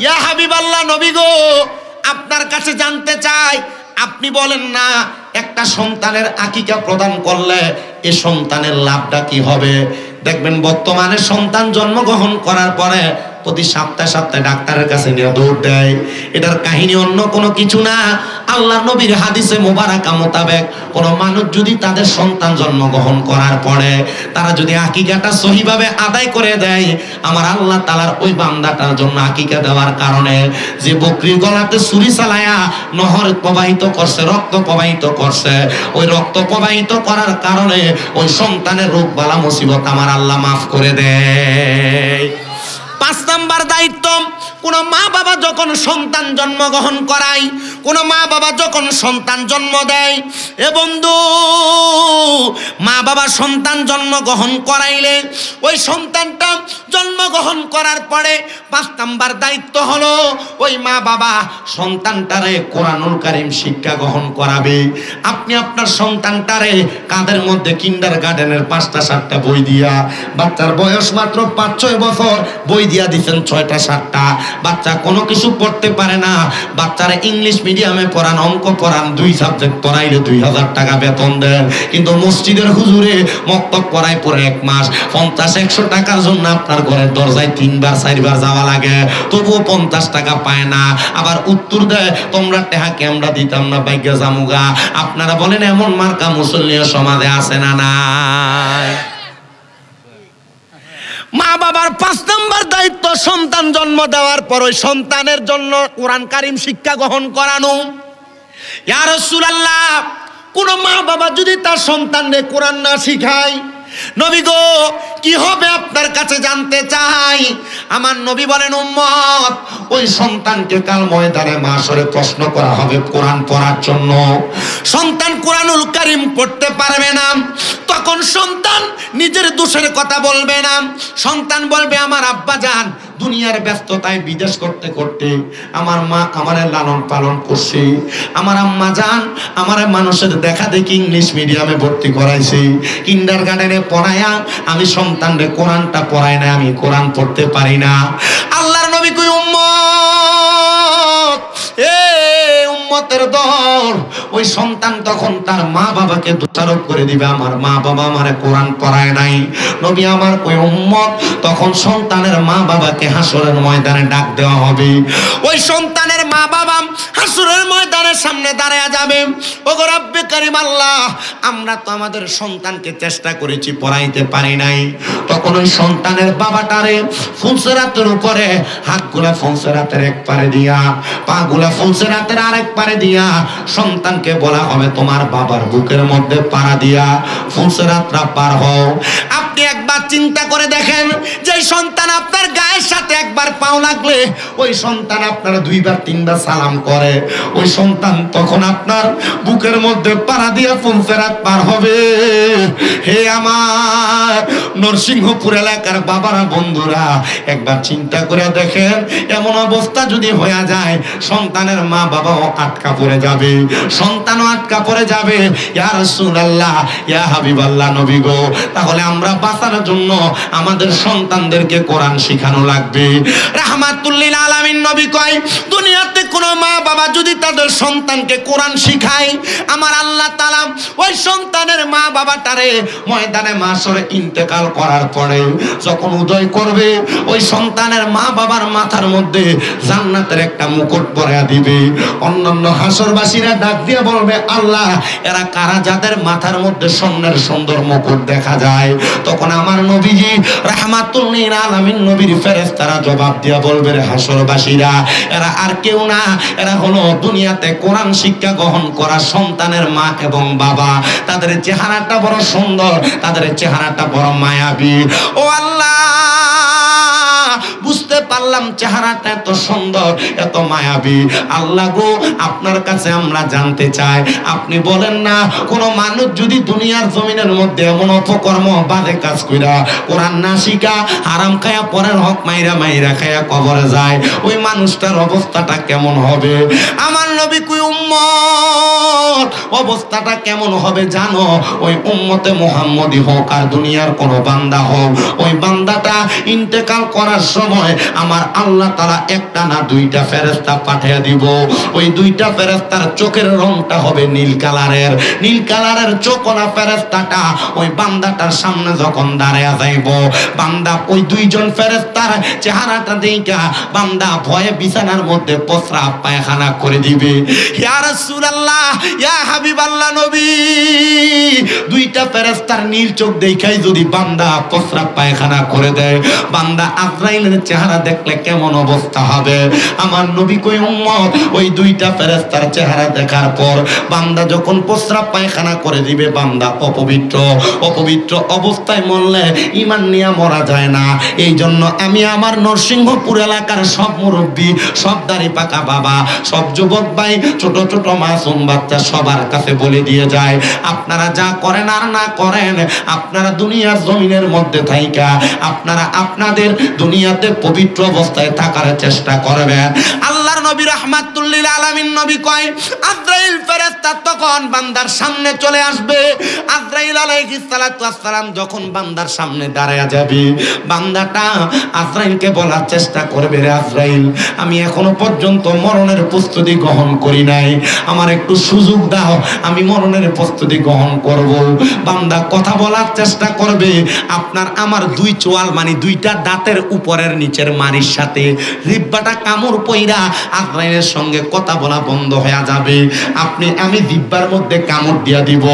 ইয়া হাবিবাল্লাহ, নবী গো, আপনার কাছে জানতে চাই, আপনি বলেন না একটা সন্তানের আকিকা প্রদান করলে এ সন্তানের লাভটা কি হবে? দেখবেন বর্তমানে সন্তান জন্মগ্রহণ করার পরে প্রতি সপ্তাহে ডাক্তারের কাছে নিয়ে দৌড় দেয়। এটার কাহিনী অন্য কোনো কিছু না। আল্লাহর নবীর হাদিসে মোবারকা মোতাবেক কোন মানুষ যদি তাদের সন্তান জন্মগ্রহণ করার পরে তারা যদি আকিকাটা সহিভাবে আদায় করে দেয়, আমার আল্লাহ তাআলার ওই বান্দাটার জন্য আকিকা দেওয়ার কারণে যে বকরির গলাতে ছুরি চালায়া নহর প্রবাহিত করছে, রক্ত প্রবাহিত করছে, ওই রক্ত প্রবাহিত করার কারণে ওই সন্তানের রোগ বালা মুসিবত আমার আল্লাহ মাফ করে দেয়। 5 নাম্বার দায়িত্ব, কোন মা বাবা যখন সন্তান জন্মগ্রহণ করায়, কোন মা বাবা যখন সন্তান জন্ম দেয়, এ বন্ধু, মা বাবা সন্তান জন্মগ্রহণ করাইলে ওই সন্তানটা জন্মগ্রহণ করার পরে 5 নাম্বার দায়িত্ব হলো ওই মা বাবা সন্তানটারে কোরআনুল কারীম শিক্ষা গ্রহণ করাবে। আপনি আপনার সন্তানটারে কাঁধের মধ্যে কিন্ডারগার্টেনের 5টা 7টা বই দিয়া, বাচ্চার বয়স মাত্র 5-6 বছর, বই দিয়া দিচ্ছেন 6টা 7টা, বাচ্চা কোনো কিছু পড়তে পারে না, বাচ্চারা ইংলিশ মিডিয়ামে পড়ান, অঙ্ক পড়ান, 2 সাবজেক্ট পড়াইলে 2000 টাকা বেতন দেন, কিন্তু মসজিদের হুজুরে মক্তব পড়ায় পরে 1 মাস 50-100 টাকার জন্য আপনার ঘরের দরজায় 3বার 4বার যাওয়া লাগে, তবুও 50 টাকা পায় না। আবার উত্তর দেয়, তোমরা টাকা আমরা দিতাম না, ভাগ্যে জামুগা। আপনারা বলেন এমন মার্কা মুসল্লিও সমাজে আছে না নাই? মা বাবার 5 নাম্বার দায়িত্ব সন্তান জন্ম দেওয়ার পর ওই সন্তানের জন্য কোরআন কারীম শিক্ষা গ্রহণ করানো। ইয়া রাসূলুল্লাহ, কোন মা বাবা যদি তার সন্তানকে কোরআন না শিখায়, নবী গো কি হবে আপনার কাছে জানতে চাই। আমার নবী বলেন, উম্মত, ওই সন্তানকে কাল ময়দানে মাশরে প্রশ্ন করা হবে কোরআন পড়ার জন্য। সন্তান কোরআনুল কারীম পড়তে পারবে না, তখন সন্তান নিজের দোষের কথা বলবে না। সন্তান বলবে, আমার আব্বা জান দুনিয়ার ব্যস্ততায় বিদেশ করতে করতে আমার মা আমারে লালন পালন করছে, আমার আম্মা জান আমারে মানুষের দেখা দেখি ইংলিশ মিডিয়ামে ভর্তি করাইছে, কিন্ডারগার্টেনে পড়ায়া আমি সন্তানরে কোরআনটা পড়াই না, আমি কোরআন পড়তে পারি না। আল্লাহর নবী কই, উম্মত, এ উম্মতের দল, ওই সন্তান তখন তার মা বাবাকে দোষারোপ করে দিবে, আমার মা বাবা আমারে কোরআন পড়ায় নাই। নবী আমার কই, উম্মত, তখন সন্তানের মা বাবাকে হাসরের ময়দানে ডাক দেওয়া হবে। ওই সন্তানের মা বাবা হাসরের ময়দানে সন্তানের সামনে দাঁড়ায়া যাবে, ওগো রব্বে কারীম আল্লাহ, আমরা তো আমাদের সন্তানকে চেষ্টা করেছি, পড়াইতে পারি নাই। তখন ওই সন্তানের বাবাটারে ফুলসেরাতের উপরে হাতগুলা ফুলসেরাতের এক পারে দিয়া, পাগুলা ফুলসেরাতের আরেক পারে দিয়া সন্তানকে বলা হবে তোমার বাবার বুকের মধ্যে পাড়া দিয়া ফুলসেরাতরা পার হও। আপনি একবার চিন্তা করে দেখেন, যে সন্তান আপনার গায়ের সাথে একবার পাও লাগলে ওই সন্তান আপনার দুইবার তিনবার সালাম করে, ওই সন্তান তখন আপনার বুকের মধ্যে পাড়া দিয়া ফুলসেরাত পার হবে। হে আমার নরসিংহপুর এলাকার বাবারা, বন্ধুরা, একবার চিন্তা করে দেখেন, এমন অবস্থা যদি হয়ে যায় সন্তানের মা বাবাও আটকা পড়ে যাবে, সন্তানও আটকা পড়ে যাবে। ইয়া রাসূলুল্লাহ, ইয়া হাবিবাল্লাহ নবী গো, তাহলে আমরা বাঁচার জন্য আমাদের সন্তানদেরকে কোরআন শেখানো লাগবে। রাহমাতুল লিল আলামিন নবী কয়, দুনিয়াতে কোনো মা বাবা যদি তাদের সন্তানকে কোরআন শিখায়, আমার আল্লাহ তাআলা ওই সন্তানের মা বাবাটারে ময়দানে মাশরে ইন্তেকাল করার পরে যখন উদয় করবে, ওই সন্তানের মা বাবার মাথার মধ্যে জান্নাতের একটা মুকুট পরায়া দিবে। অন্যান্য হাসরবাসীরা ডাক দিয়ে বলবে, আল্লাহ, এরা কারা যাদের মাথার মধ্যে স্বর্ণের সুন্দর মুকুট দেখা যায়? তখন আমার নবীজি রাহমাতুল লিল আলামিন নবীর ফেরেশতারা জবাব দিয়া বলবে, রে হাসরবাসীরা, এরা আর কেউ না, এরা হলো দুনিয়াতে কোরআন শিক্ষা গ্রহণ করা সন্তানের মা এবং বাবা। তাদের চেহারাটা বড় সুন্দর, তাদের চেহারাটা বড় মায়াবী। ও আল্লাহ, বুঝতে পারলাম চেহারাটা এত সুন্দর, এত মায়াবী। আল্লাহ গো, আপনার কাছে আমরা জানতে চাই, আপনি বলেন না কোন মানুষ যদি দুনিয়ার জমিনের মধ্যে এমন অপকর্ম বাজে কাজ কইরা কোরআন না শিখা হারাম খায়া পরের হক মাইরা মাইরা খায়া কবরে যায়, ওই মানুষটার অবস্থাটা কেমন হবে? আমার নবী কই, উম্মত অবস্থাটা কেমন হবে জানো? ওই উম্মতে মুহাম্মদী হোক আর দুনিয়ার কোন বান্দা হোক, ওই বান্দাটা ইন্তেকাল করার সময় আমার আল্লাহ তাআলা একটা না দুইটা ফেরেশতা পাঠিয়ে দিব। ওই দুইটা ফেরেশতার চোখের রংটা হবে নীল কালারের। নীল কালারের চোখওয়ালা ফেরেশতাটা ওই বান্দাটার সামনে যখন দাঁড়ায়া যাইব, বান্দা ওই দুইজন ফেরেশতার চেহারাটা দেখা বান্দা ভয়ে বিছানার মধ্যে প্রস্রাব পায়খানা করে দিবে। ইয়া রাসূলুল্লাহ, ইয়া হাবিবাল্লাহ নবী, দুইটা ফেরেশতার নীল চোখ দেখাই যদি বান্দা প্রস্রাব পায়খানা করে দেয়, বান্দা আজরাইলের চেহারা দেখলে কেমন অবস্থা হবে? আমার নবী কই, উম্মত ওই দুইটা ফেরেশতার চেহারা দেখার পর বান্দা যখন প্রস্রাব পায়খানা করে দিবে, বান্দা অপবিত্র। অপবিত্র অবস্থায় মরলে ঈমান নিয়ে মরা যায় না। এই জন্য আমি আমার নরসিংহপুর এলাকার সব মুরব্বী, সব দাড়ি পাকা বাবা, সব যুবক ভাই, ছোট ছোট মাসুম বাচ্চা সবার কাছে বলে দিয়ে যায়, আপনারা যা করেন আর না করেন, আপনারা দুনিয়ার জমিনের মধ্যে থাইকা আপনারা আপনাদের দুনিয়াতে পবিত্র অবস্থায় থাকার চেষ্টা করবেন। আল্লাহর নবী রাহমাতুল লিল আলামিন নবী কয়, আজরাইল ফেরেশতা তখন বান্দার সামনে চলে আসবে। আজরাইল আলাইহিস সালাতু ওয়াস সালাম যখন বান্দার সামনে দাঁড়ায়া যাবে, বান্দাটা আজরাইলকে বলার চেষ্টা করবে, রে আজরাইল, আমি এখনো পর্যন্ত মরণের প্রস্তুতি গ্রহণ করি নাই, আমার একটু সুযোগ দাও, আমি মরণের প্রস্তুতি গ্রহণ করব। বান্দা কথা বলার চেষ্টা করবে, আপনার আমার দুই চোয়াল মানে দুইটা দাঁতের উপরের নিচের মারির সাথে জিহ্বাটা কামড় পইরা আজরাইলের সঙ্গে কথা বলা বন্ধ হয়ে যাবে। আমি জিহ্বার মধ্যে কামড় দিয়া দিব।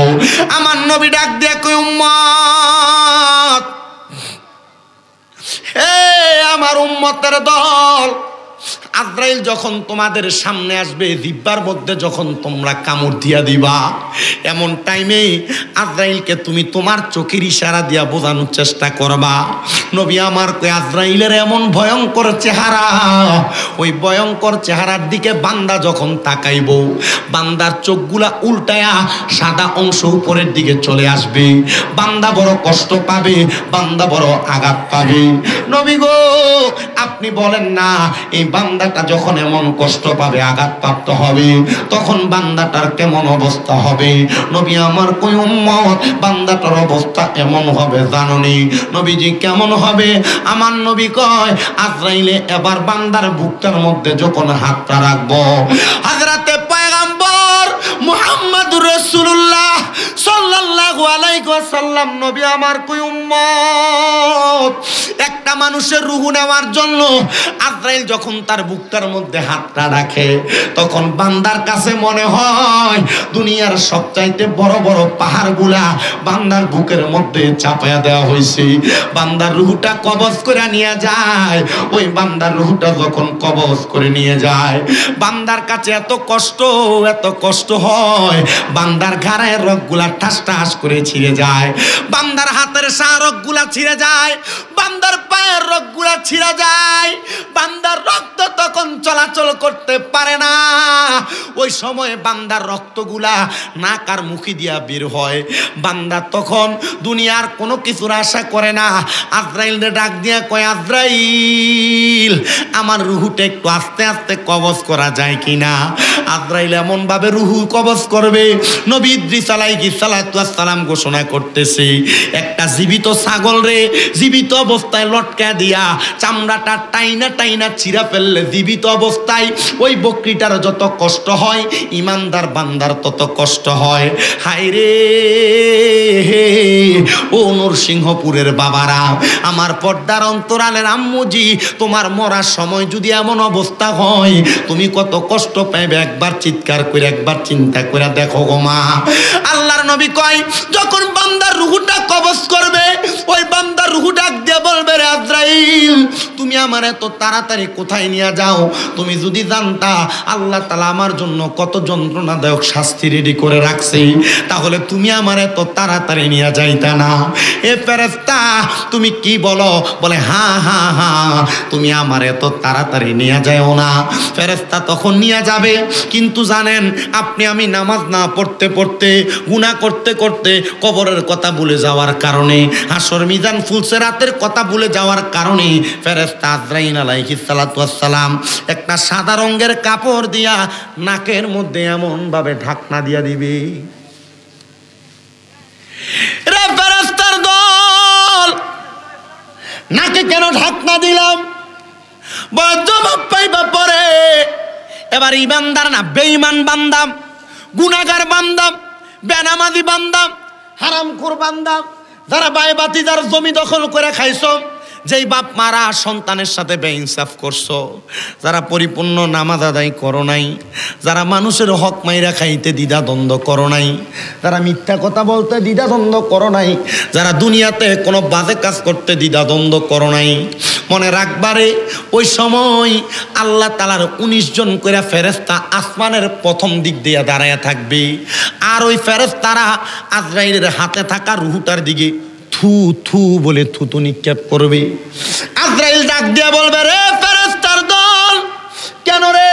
আমার নবী ডাক দিয়ে কই, উম্মত, হে আমার উম্মতের দল, আজরাইল যখন তোমাদের সামনে আসবে, জিহ্বার মধ্যে যখন তোমরা কামড় দিয়া দিবা, এমন টাইমে আজরাইলকে তুমি তোমার চোখের ইশারা দিয়া বোঝানোর চেষ্টা করবা। নবী আমার কই, আজরাইলের এমন ভয়ঙ্কর চেহারা, ওই ভয়ঙ্কর চেহারার দিকে বান্দা যখন তাকাইব, বান্দার চোখগুলা উল্টায়া সাদা অংশ উপরের দিকে চলে আসবে, বান্দা বড় কষ্ট পাবে, বান্দা বড় আঘাত পাবে। নবী গো, আপনি বলেন না, এই বান্দাটা যখন এমন কষ্ট পাবে, আঘাতপ্রাপ্ত হবে, তখন বান্দাটার কেমন অবস্থা হবে? নবী আমার কই, উম্মত, বান্দাটার অবস্থা এমন হবে জাননি? নবীজি কেমন হবে? আমার নবী কয়, আজরাইলে এবার বান্দার বুকটার মধ্যে যখন হাতটা রাখবো, হযরতে পয়গম্বর মুহাম্মদুর রাসূলুল্লাহ সাল্লাল্লাহু আলাইহি ওয়াসাল্লাম নবী আমার কই উম্মত, একটা মানুষের রূহ নেওয়ার জন্য আজরাইল যখন তার বুকটার মধ্যে হাতটা রাখে তখন বান্দার কাছে মনে হয় দুনিয়ার সবচাইতে বড় বড় পাহাড়গুলা বান্দার বুকের মধ্যে চাপায়া দেওয়া হয়েছে। বান্দার রূহটা কবজ করে নিয়ে যায়। ওই বান্দার রূহটা যখন কবজ করে নিয়ে যায় বান্দার কাছে এত কষ্ট হয়, বান্দার ঘাড়ের রগগুলা ঠাস ঠাস করে ছিঁড়ে যায়, বান্দার হাতের রগগুলা ছিঁড়ে যায়, বান্দার পায়ের রগগুলা ছিঁড়ে যায়, বান্দার রক্ত তখন চলাচল করতে পারে না। ওই সময় বান্দার রক্তগুলা নাক আর মুখে দিয়া বের হয়। বান্দা তখন দুনিয়ার কোনো কিছুর আশা করে না। আজরাইলকে ডাক দিয়া কয়, আজরাইল আমার রুহুটা একটু আস্তে আস্তে কবজ করা যায় কিনা। আজরাইল এমন ভাবে রুহু কবজ করবে, নবী ইদ্রিস আলাইহিস সালাতু ওয়াস সালাম ঘোষণা করতেছে, একটা জীবিত ছাগল রে জীবিত অবস্থায় লটকা দিয়া চামড়াটা টাইনা টাইনা ছিঁড়া ফেললে জীবিত অবস্থায় ওই বকরিটার যত কষ্ট হয় ইমানদার বান্দার তত কষ্ট হয়। হায় রে ও নরসিংহপুরের বাবারা, আমার পর্দার অন্তরালের আম্মুজি, তোমার মরার সময় যদি এমন অবস্থা হয় তুমি কত কষ্ট পাইবে একবার চিৎকার করে একবার চিন্তা করে দেখো গো মা। আল্লাহর নবী কয়, যখন বান্দার রূহটা কবজ করবে ওই বান্দার রূহ ডাক দিয়ে বলবে, রে আজরাইল তুমি আমার এত তাড়াতাড়ি কোথায় নিয়ে যাও? তুমি যদি জানতা আল্লাহ তাআলা আমার জন্য কত যন্ত্রণাদায়ক শাস্তি রেডি করে রাখছে তাহলে তুমি আমার এত তাড়াতাড়ি নিয়ে যাইতা না। এ ফেরেশতা তুমি কি বলো? বলে হ্যাঁ হ্যাঁ হ্যাঁ, তুমি আমার এত তাড়াতাড়ি নিয়ে যাও না। ফেরেশতা তখন নিয়ে যাবে, কিন্তু জানেন আপনি আমি নামাজ না পড়তে পড়তে গুনাহ করতে করতে কবরের কথা ভুলে যাওয়ার কারণে, হাসর মিজান ফুলসেরাতের কথা ভুলে যাওয়ার কারণে ফেরেশতা আজরাইল আলাইহিস সালাতু ওয়াস সালাম একটা সাদা রঙের কাপড় দিয়া নাকের মধ্যে এমন ভাবে ঢাকনা দিয়া দিবে। রে ফেরেশতার দল, নাকে কেন ঢাকনা দিলাম? বড় জবাব পাইবা পরে। এবার ইমানদার না বেঈমান বান্দা, গুনাহগার বান্দা, বেনামাজি বান্দা, হারামখোর বান্দা, যারা বাইবাতি যার জমি দখল করে খাইছো, যেই বাপ মারা সন্তানের সাথে বেইনসাফ করছো, যারা পরিপূর্ণ নামাজ আদায় করো নাই, যারা মানুষের হক মাইরা খাইতে দ্বিধাদ্বন্দ্ব করো নাই, যারা মিথ্যা কথা বলতে দ্বিধাদ্বন্দ্ব করো নাই, যারা দুনিয়াতে কোনো বাজে কাজ করতে দ্বিধাদ্বন্দ্ব করো নাই, মনে রাখবারে ওই সময় আল্লাহ তাআলার 19 জন করে ফেরেশতা আসমানের প্রথম দিক দিয়ে দাঁড়ায়া থাকবে। আর ওই ফেরেশতারা আজরাইলের হাতে থাকা রূহটার দিকে থু থু বলে থুতু নিক্ষেপ করবে। আজরাইল ডাক দিয়ে বলবে, রে ফেরেশতার দল, কেন রে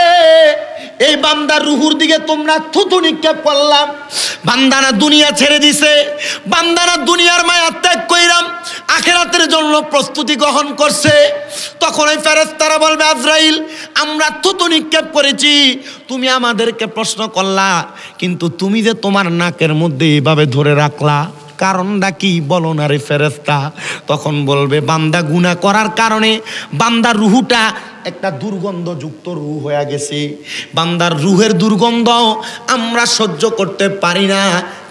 এই বান্দার রুহুর দিকে তোমরা থুতু নিক্ষেপ করলাম? বান্দানা দুনিয়া ছেড়ে দিছে, বান্দানা দুনিয়ার মায়া ত্যাগ কইরাম আখিরাতের জন্য প্রস্তুতি গ্রহণ করছে। তখন ওই ফেরেশতারা বলবে, আজরাইল আমরা থুতু নিক্ষেপ করেছি, তুমি আমাদেরকে প্রশ্ন করলা, কিন্তু তুমি যে তোমার নাকের মধ্যে এভাবে ধরে রাখলা, কারণটা কি বলো না রে ফেরেশতা? তখন বলবে, বান্দা গুনাহ করার কারণে বান্দার রুহুটা একটা দুর্গন্ধযুক্ত রুহ হয়ে গেছে। বান্দার রুহের দুর্গন্ধ আমরা সহ্য করতে পারি না।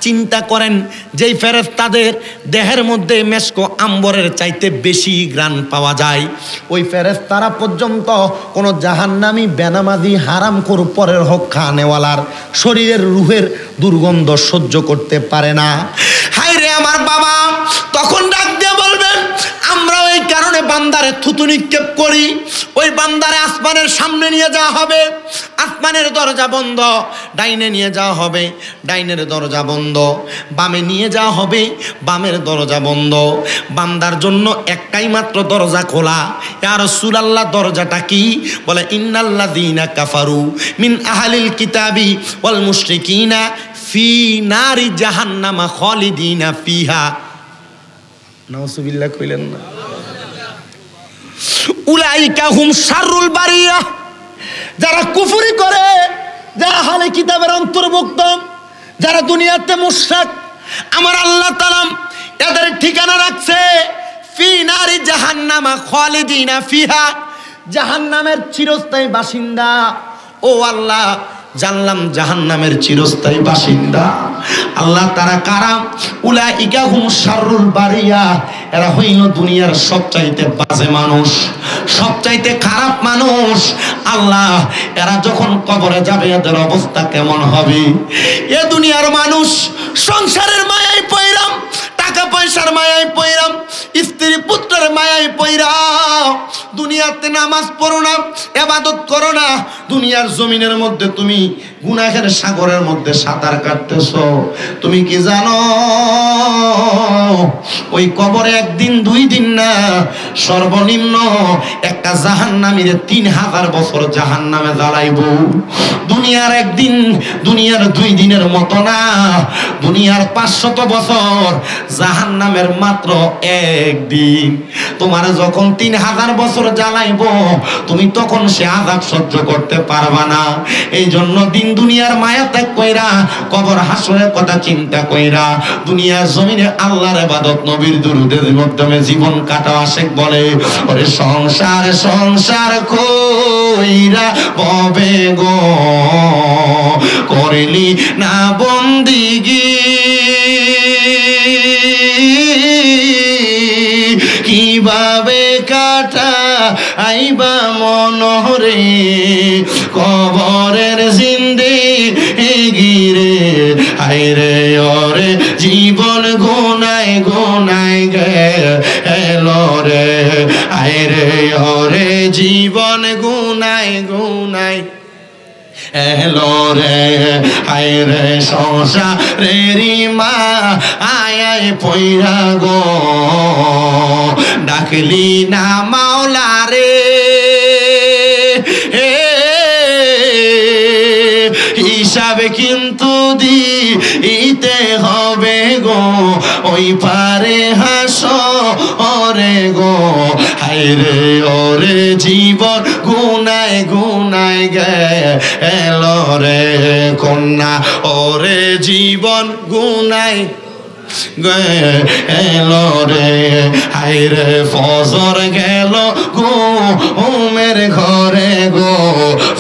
চিন্তা করেন, যেই ফেরেশতাদের দেহের মধ্যে মেশক আম্বরের চাইতে বেশি ঘ্রাণ পাওয়া যায়, ওই ফেরেশতারা পর্যন্ত কোনো জাহান্নামী বেনামাজি হারামখোর পরের হক খানেওয়ালার শরীরের রুহের দুর্গন্ধ সহ্য করতে পারে না। হায় রে আমার বাবা, তখন ডাক দিয়ে বলবেন, আমরা ওই কারণে বান্দারে থুতু নিক্ষেপ করি। ওই বান্দারে আসমানের সামনে নিয়ে যাওয়া হবে, আসমানের দরজা বন্ধ, ডাইনে নিয়ে যাওয়া হবে, ডাইনের দরজা বন্ধ, বামে নিয়ে যাওয়া হবে, বামের দরজা বন্ধ। বান্দার জন্য একটাই মাত্র দরজা খোলা। ইয়া রাসূলুল্লাহ, দরজাটা কি? বলে, ইন্নাল্লাযীনা কাফারু মিন আহলিল কিতাবি ওয়াল মুশরিকিনা ফি নারি জাহান্নামা খালিদিনা ফিহা। নাউযুবিল্লাহ কইলেন না? উলাইকা হুম শাররুল বারিয়া, যারা কুফরি করে, যারা আহলে কিতাবের অন্তর্ভুক্ত, যারা দুনিয়াতে মুশরিক, আমার আল্লাহ তাআলা এদের ঠিকানা রাখছে ফি নারি জাহান্নামা খালিদিনা ফিহা, জাহান্নামের চিরস্থায়ী বাসিন্দা। ও আল্লাহ, জানলাম জাহান্নামের চিরস্থায়ী বাসিন্দা। আল্লাহ তারা কারা? উলাইকা হুম শাররুল বারিয়া, এরা হইল দুনিয়ার সবচাইতে বাজে মানুষ, সবচাইতে খারাপ মানুষ। আল্লাহ এরা যখন কবরে যাবে এদের অবস্থা কেমন হবে? এ দুনিয়ার মানুষ সংসারের মায়ায় পয়রাম, টাকা পয়সার মায়ায় পয়রাম, স্ত্রী পুত্রের মায়ায় পয়রা দুনিয়াতে নামাজ পড়ো না, ইবাদত করো না, দুনিয়ার জমিনের মধ্যে তুমি গুনাহের সাগরের মধ্যে সাঁতার কাটতেছো। তুমি কি জানো ওই কবরে একদিন দুই দিন না, সর্বনিম্ন একটা জাহান্নামীরে 3000 বছর জাহান্নামে জ্বালাইব। দুনিয়ার একদিন, দুনিয়ার 2 দিনের মতো না, দুনিয়ার 500 বছর, জাহান্নামের মাত্র একদিন। তোমার যখন 3000 বছর জ্বালাইব তুমি তখন সে আযাব সহ্য করতে পারবা না। এই জন্য দিন দুনিয়ার মায়া ত্যাগ কইরা, কবর হাসরের কথা চিন্তা কইরা, দুনিয়ার জমিনে আল্লাহর ইবাদত নবীর দুরূদের মাধ্যমে জীবন কাটাও। আশেক বলে ওরে সংসার সংসার কইরা ববে গো, করলি না বন্দিগি, কিভাবে কাটা আইবা মনরে কবরের জিন্দেগি রে। হায়রে ওরে জীবন গুনায় গুনায় গেল রে, হায়রে ওরে জীবন গুনায় গুনায় এলো রে। হায়রে সংসারেরি মা আয় পয়রা গো, ডাকলি না মাওলা রে। হিসাবে কিন্তু দিতে হবে গো, ওই পারে হাসরে গো। হায়রে ওরে জীবন গুনায় গুনায় গেল রে কন্যা, ওরে জীবন গুনায় গেল রে। হায়রে ফজর গেল ঘুমের ঘরে গো,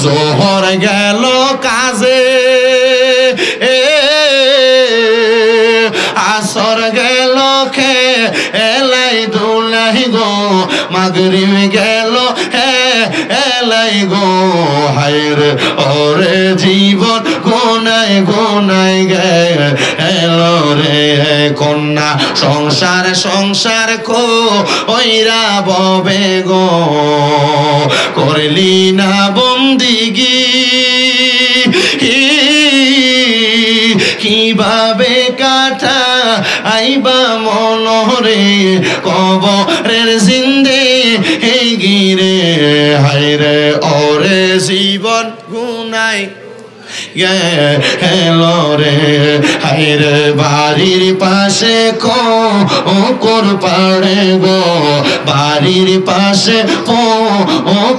জোহর গেল কাজে, আসর গেল খেলাই দুলাই গো, মাগরিব গেল এলাই গো। হায়রে ওরে জীবন গুনায় গুনায় গেল রে কন্যা। সংসার সংসার কইরা ববে গো, করলি না বন্দিগি, কিভাবে কাটা আইবা মনরে কবরের জিন্দেগি রে। হায়রে ওরে জীবন গুনায় গেল রে। হায়রে বাড়ির পাশে কোর পাড়ে গো, বাড়ির পাশে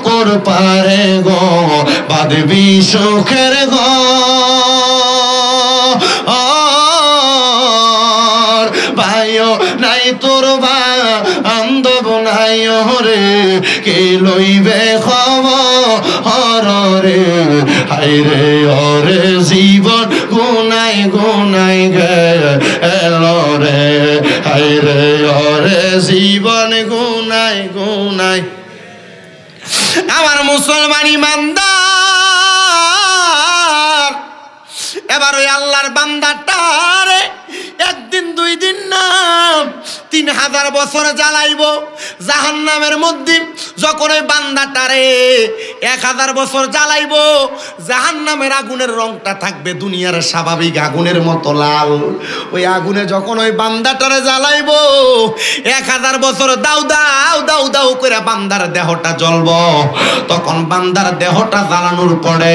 কোর পাড়ে গো, বাঁধবি সুখের গো ভাইও নাই তোর বান্ধব নাই রে, কে লইবে খবর রে। হায়রে ওরে জীবন গুনায় গুনায় গেল রে, হায়রে ওরে জীবন গুনায় গুনায়। আমার মুসলমান ইমানদার, এবার ওই আল্লাহর বান্দাটারে একদিন দুই দিন না 3000 বছর জ্বালাইব জাহান্নামের মধ্যে। যখন ওই বান্দাটারে 1000 বছর জ্বালাইব, জাহান্নামের আগুনের রংটা থাকবে দুনিয়ার স্বাভাবিক আগুনের মতো লাল। ওই আগুনে যখন ওই বান্দাটারে জ্বালাইব 1000 বছর দাউ দাউ দাউ দাউ করে বান্দার দেহটা জ্বলব। তখন বান্দার দেহটা জ্বালানোর পরে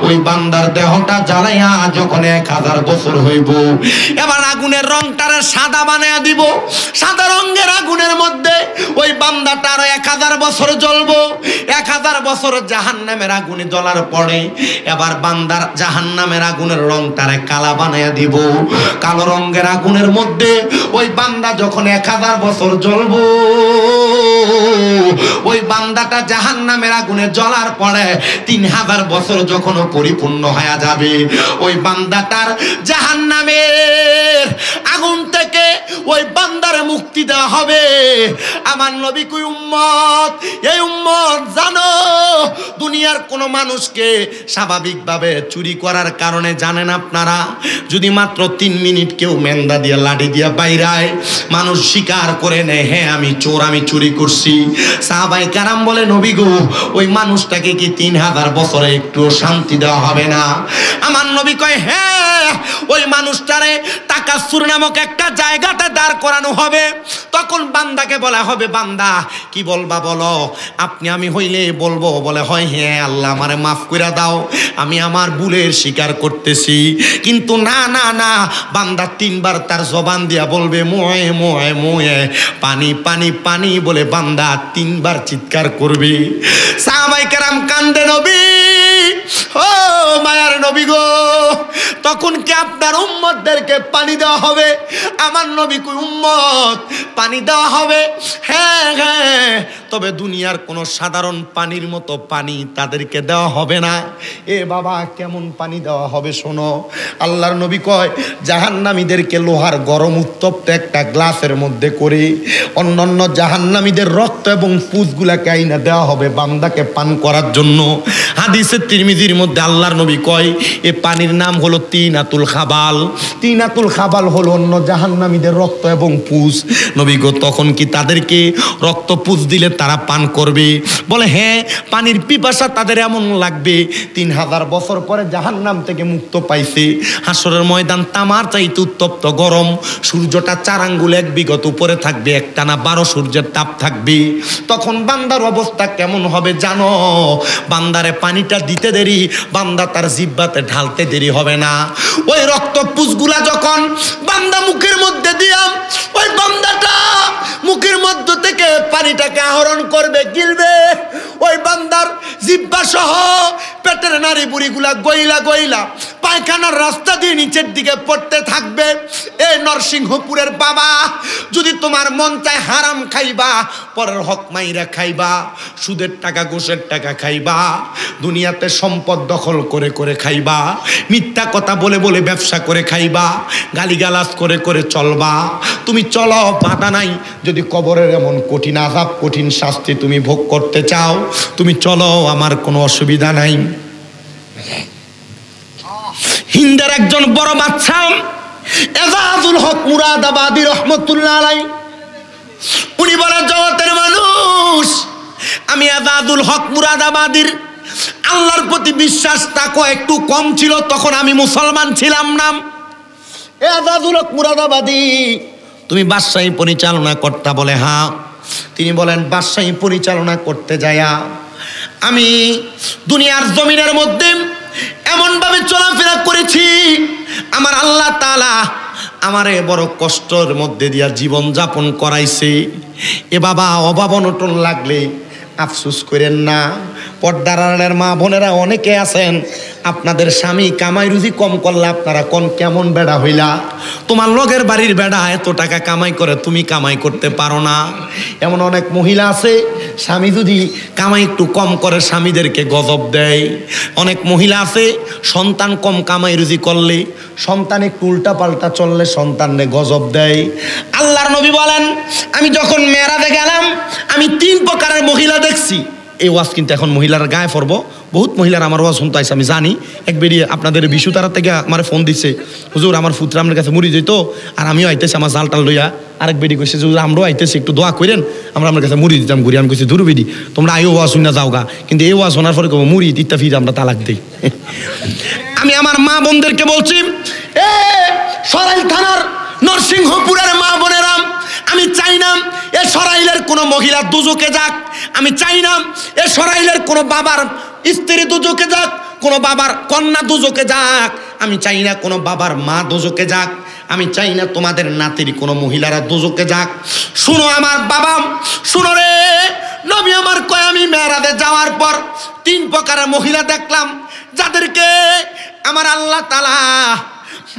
ওই বান্দার দেহটা জ্বালাইয়া যখন 1000 বছর হইব, এবার আগুনের রংটারে সাদা বানায়া দিব। সাদা রঙের আগুনের মধ্যে ওই বান্দাটার 1000 বছর বছর জ্বলবো। 1000 বছর জাহান্নামের আগুনে জ্বলার পরে এবার বান্দার জাহান্নামের আগুনের রংটারে কালা বানায়া দিব। কালো রঙের আগুনের মধ্যে ওই বান্দা যখন 1000 বছর জ্বলবো, ওই বান্দাটা জাহান্নামের আগুনে জ্বলার পরে 3000 বছর যখন পরিপূর্ণ হয়ে যাবে, ওই বান্দাটার জাহান্নামের আগুন থেকে ওই বান্দার মুক্তি দেওয়া হবে। আমার নবী কই উম্মত, এই উম্মত জানো, দুনিয়ার কোন মানুষকে স্বাভাবিকভাবে চুরি করার কারণে জানেন আপনারা, যদি মাত্র 3 মিনিট কেউ মেন্দা দিয়ে লাঠি দিয়ে বাইরায়, মানুষ স্বীকার করে নেয় হ্যাঁ আমি চোর, আমি চুরি করছি। সাহাবায়ে কেরাম বলে নবী গো, ওই মানুষটাকে কি 3000 বছরে একটু শান্তি দেওয়া হবে না? আমার নবী কয় হ্যাঁ, ওই মানুষটারে তাকাসসুর নামক একটা জায়গাতে দাঁড় করানো হবে। তখন বান্দাকে বলা হবে বান্দা কি বলবা বলো। আপনি আমি হইলে বলবো, বলে হয় হ্যাঁ আল্লাহ আমারে মাফ করে দাও, আমি আমার ভুলের স্বীকার করতেছি। কিন্তু না না না, বান্দা 3 বার তার জবান দিয়া বলবে মোয়ে মোয়ে মোয়ে, পানি পানি পানি বলে বান্দা 3 বার চিৎকার করবে। সাহাবায়ে কেরাম কান্দে নবী, ও মায়ার নবী গো, তখন কি আপনার উম্মতদেরকে পানি দেওয়া হবে? আমার নবী কই উম্মত পানি দেওয়া হবে, হ্যাঁ হ্যাঁ, তবে দুনিয়ার কোন সাধারণ পানির মতো পানি তাদেরকে দেওয়া হবে না। এ বাবা কেমন পানি দেওয়া হবে শোনো। আল্লাহর নবী কয় জাহান্নামীদেরকে লোহার গরম উত্তপ্ত একটা গ্লাসের মধ্যে করে অন্যান্য জাহান্নামীদের রক্ত এবং পুঁজগুলাকে আইনা দেওয়া হবে বান্দাকে পান করার জন্য। হাদিসে তিরমিজির মধ্যে আল্লাহর নবী কয় এ পানির নাম হলো তিনাতুল খাবাল। তিনাতুল খাবাল হলো অন্য জাহান্নামীদের রক্ত এবং পুঁজ। নবী গো তখন কি তাদেরকে রক্ত পুঁজ দিলে তারা পান করবে? বলে হ্যাঁ, পানির পিপাসা তাদের এমন লাগবে 3000 বছর পরে জাহান্নাম থেকে মুক্ত পাইছে। হাসরের ময়দান তামার চাইতে উত্তপ্ত গরম, সূর্যটা 4 আঙ্গুল 1 বিঘত উপরে থাকবে, একটানা 12 সূর্যের তাপ থাকবে। তখন বান্দার অবস্থা কেমন হবে জানো? বান্দারে পানিটা দিতে দেরি, বান্দা তার জিহ্বাতে ঢালতে দেরি হবে না। ওই রক্ত পুঁজগুলা যখন বান্দা মুখের মধ্যে দিয়াম, ওই বান্দাটা মুখের মধ্য থেকে পানিটাকে আহরণ করবে, গিলবে। ওই বান্দার জিহ্বা সহ পেটের নাড়ি বুড়িগুলা গইলা গইলা পায়খানার রাস্তা দিয়ে নিচের দিকে পড়তে থাকবে। এই নরসিংহপুরের বাবা, যদি তোমার মন চায় হারাম খাইবা, পরের হক মাইরা খাইবা, সুদের টাকা ঘুষের টাকা খাইবা, দুনিয়াতে সম্পদ দখল করে করে খাইবা, মিথ্যা কথা বলে বলে ব্যবসা করে খাইবা, গালিগালাজ করে করে চলবা, তুমি চলো বাধা নাই। যদি কবরের এমন কঠিন আযাব, কঠিন শাস্তি তুমি ভোগ করতে চাও, তুমি চলো, আমার কোনো অসুবিধা নাই। হিন্দের একজন বড় বাদশা এজাজুল হক মুরাদাবাদী রহমতুল্লাহ আলাইহি, উনি বলেন জগতের মানুষ, আমি এজাজুল হক মুরাদাবাদীর আল্লাহর প্রতি বিশ্বাস তাকওয়া একটু কম ছিল, তখন আমি মুসলমান ছিলাম না। এজাজুল হক মুরাদাবাদী, তুমি বাদশাহী পরিচালনা করতে? বলে হ্যাঁ। তিনি বলেন বাদশাহী পরিচালনা করতে যায়া আমি দুনিয়ার জমিনের মধ্যে এমন ভাবে চলাফেরা করেছি, আমার আল্লাহ তাআলা আমারে বড় কষ্টের মধ্যে দিয়া জীবন যাপন করাইছে। এ বাবা, অভাব অনটন লাগলে আফসোস করেন না। পর্দার আড়ালের মা বোনেরা অনেকে আছেন, আপনাদের স্বামী কামাই রুজি কম করলে আপনারা কোন কেমন বেড়া হইলা, তোমার লগের বাড়ির বেড়া এত টাকা কামাই করে তুমি কামাই করতে পারো না। এমন অনেক মহিলা আছে, স্বামী যদি কামাই একটু কম করে স্বামীদেরকে গজব দেয়। অনেক মহিলা আছে, সন্তান কম কামাই রুজি করলে, সন্তান একটু উল্টা পাল্টা চললে সন্তানরে গজব দেয়। আল্লাহর নবী বলেন আমি যখন মেরাজে গেলাম, আমি 3 প্রকারের মহিলা দেখছি। এই ওয়াজ কিন্তু এখন মহিলার গায়ে পড়ব, বহুত মহিলার আমার ওয়াজ শুনতে আসছে, আমি জানি। এক বেরিয়ে আপনাদের বিশু তারা থেকে আমার ফোন দিচ্ছে, হুজুর আমার ফুতরা আপনার কাছে মুড়ি যেত, আর আমিও আইতেছি আমার জাল টাল লইয়া। আরেক বেরি কইছে যে আমরাও আইতেছি, একটু দোয়া করেন, আমরা আপনার কাছে মুড়ি দিতাম ঘুরি। আমি কইছি দূর বেরি, তোমরা আইও ওয়াজ শুনে যাও গা, কিন্তু এই ওয়াজ শোনার পরে কবো মুড়ি দিতে ফিরে আমরা তালাক দিই। আমি আমার মা বোনদেরকে বলছি, এ সরাইল থানার নরসিংহপুরের মা বোনেরা, আমি চাই না এ সরাইলের কোনো মহিলা দুজকে যাক, আমি চাই না এ সরাইলের কোনো বাবার স্ত্রী দুজকে যাক, কোনো বাবার কন্যা দুজকে যাক, আমি চাই না কোনো বাবার মা দুজকে যাক, আমি চাই না তোমাদের নাতির কোনো মহিলারা দুজকে যাক। শুনো আমার বাবা, শুনো রে নবী আমার কয় আমি মেরাজে যাওয়ার পর 3 প্রকারের মহিলা দেখলাম, যাদেরকে আমার আল্লাহ তাআলা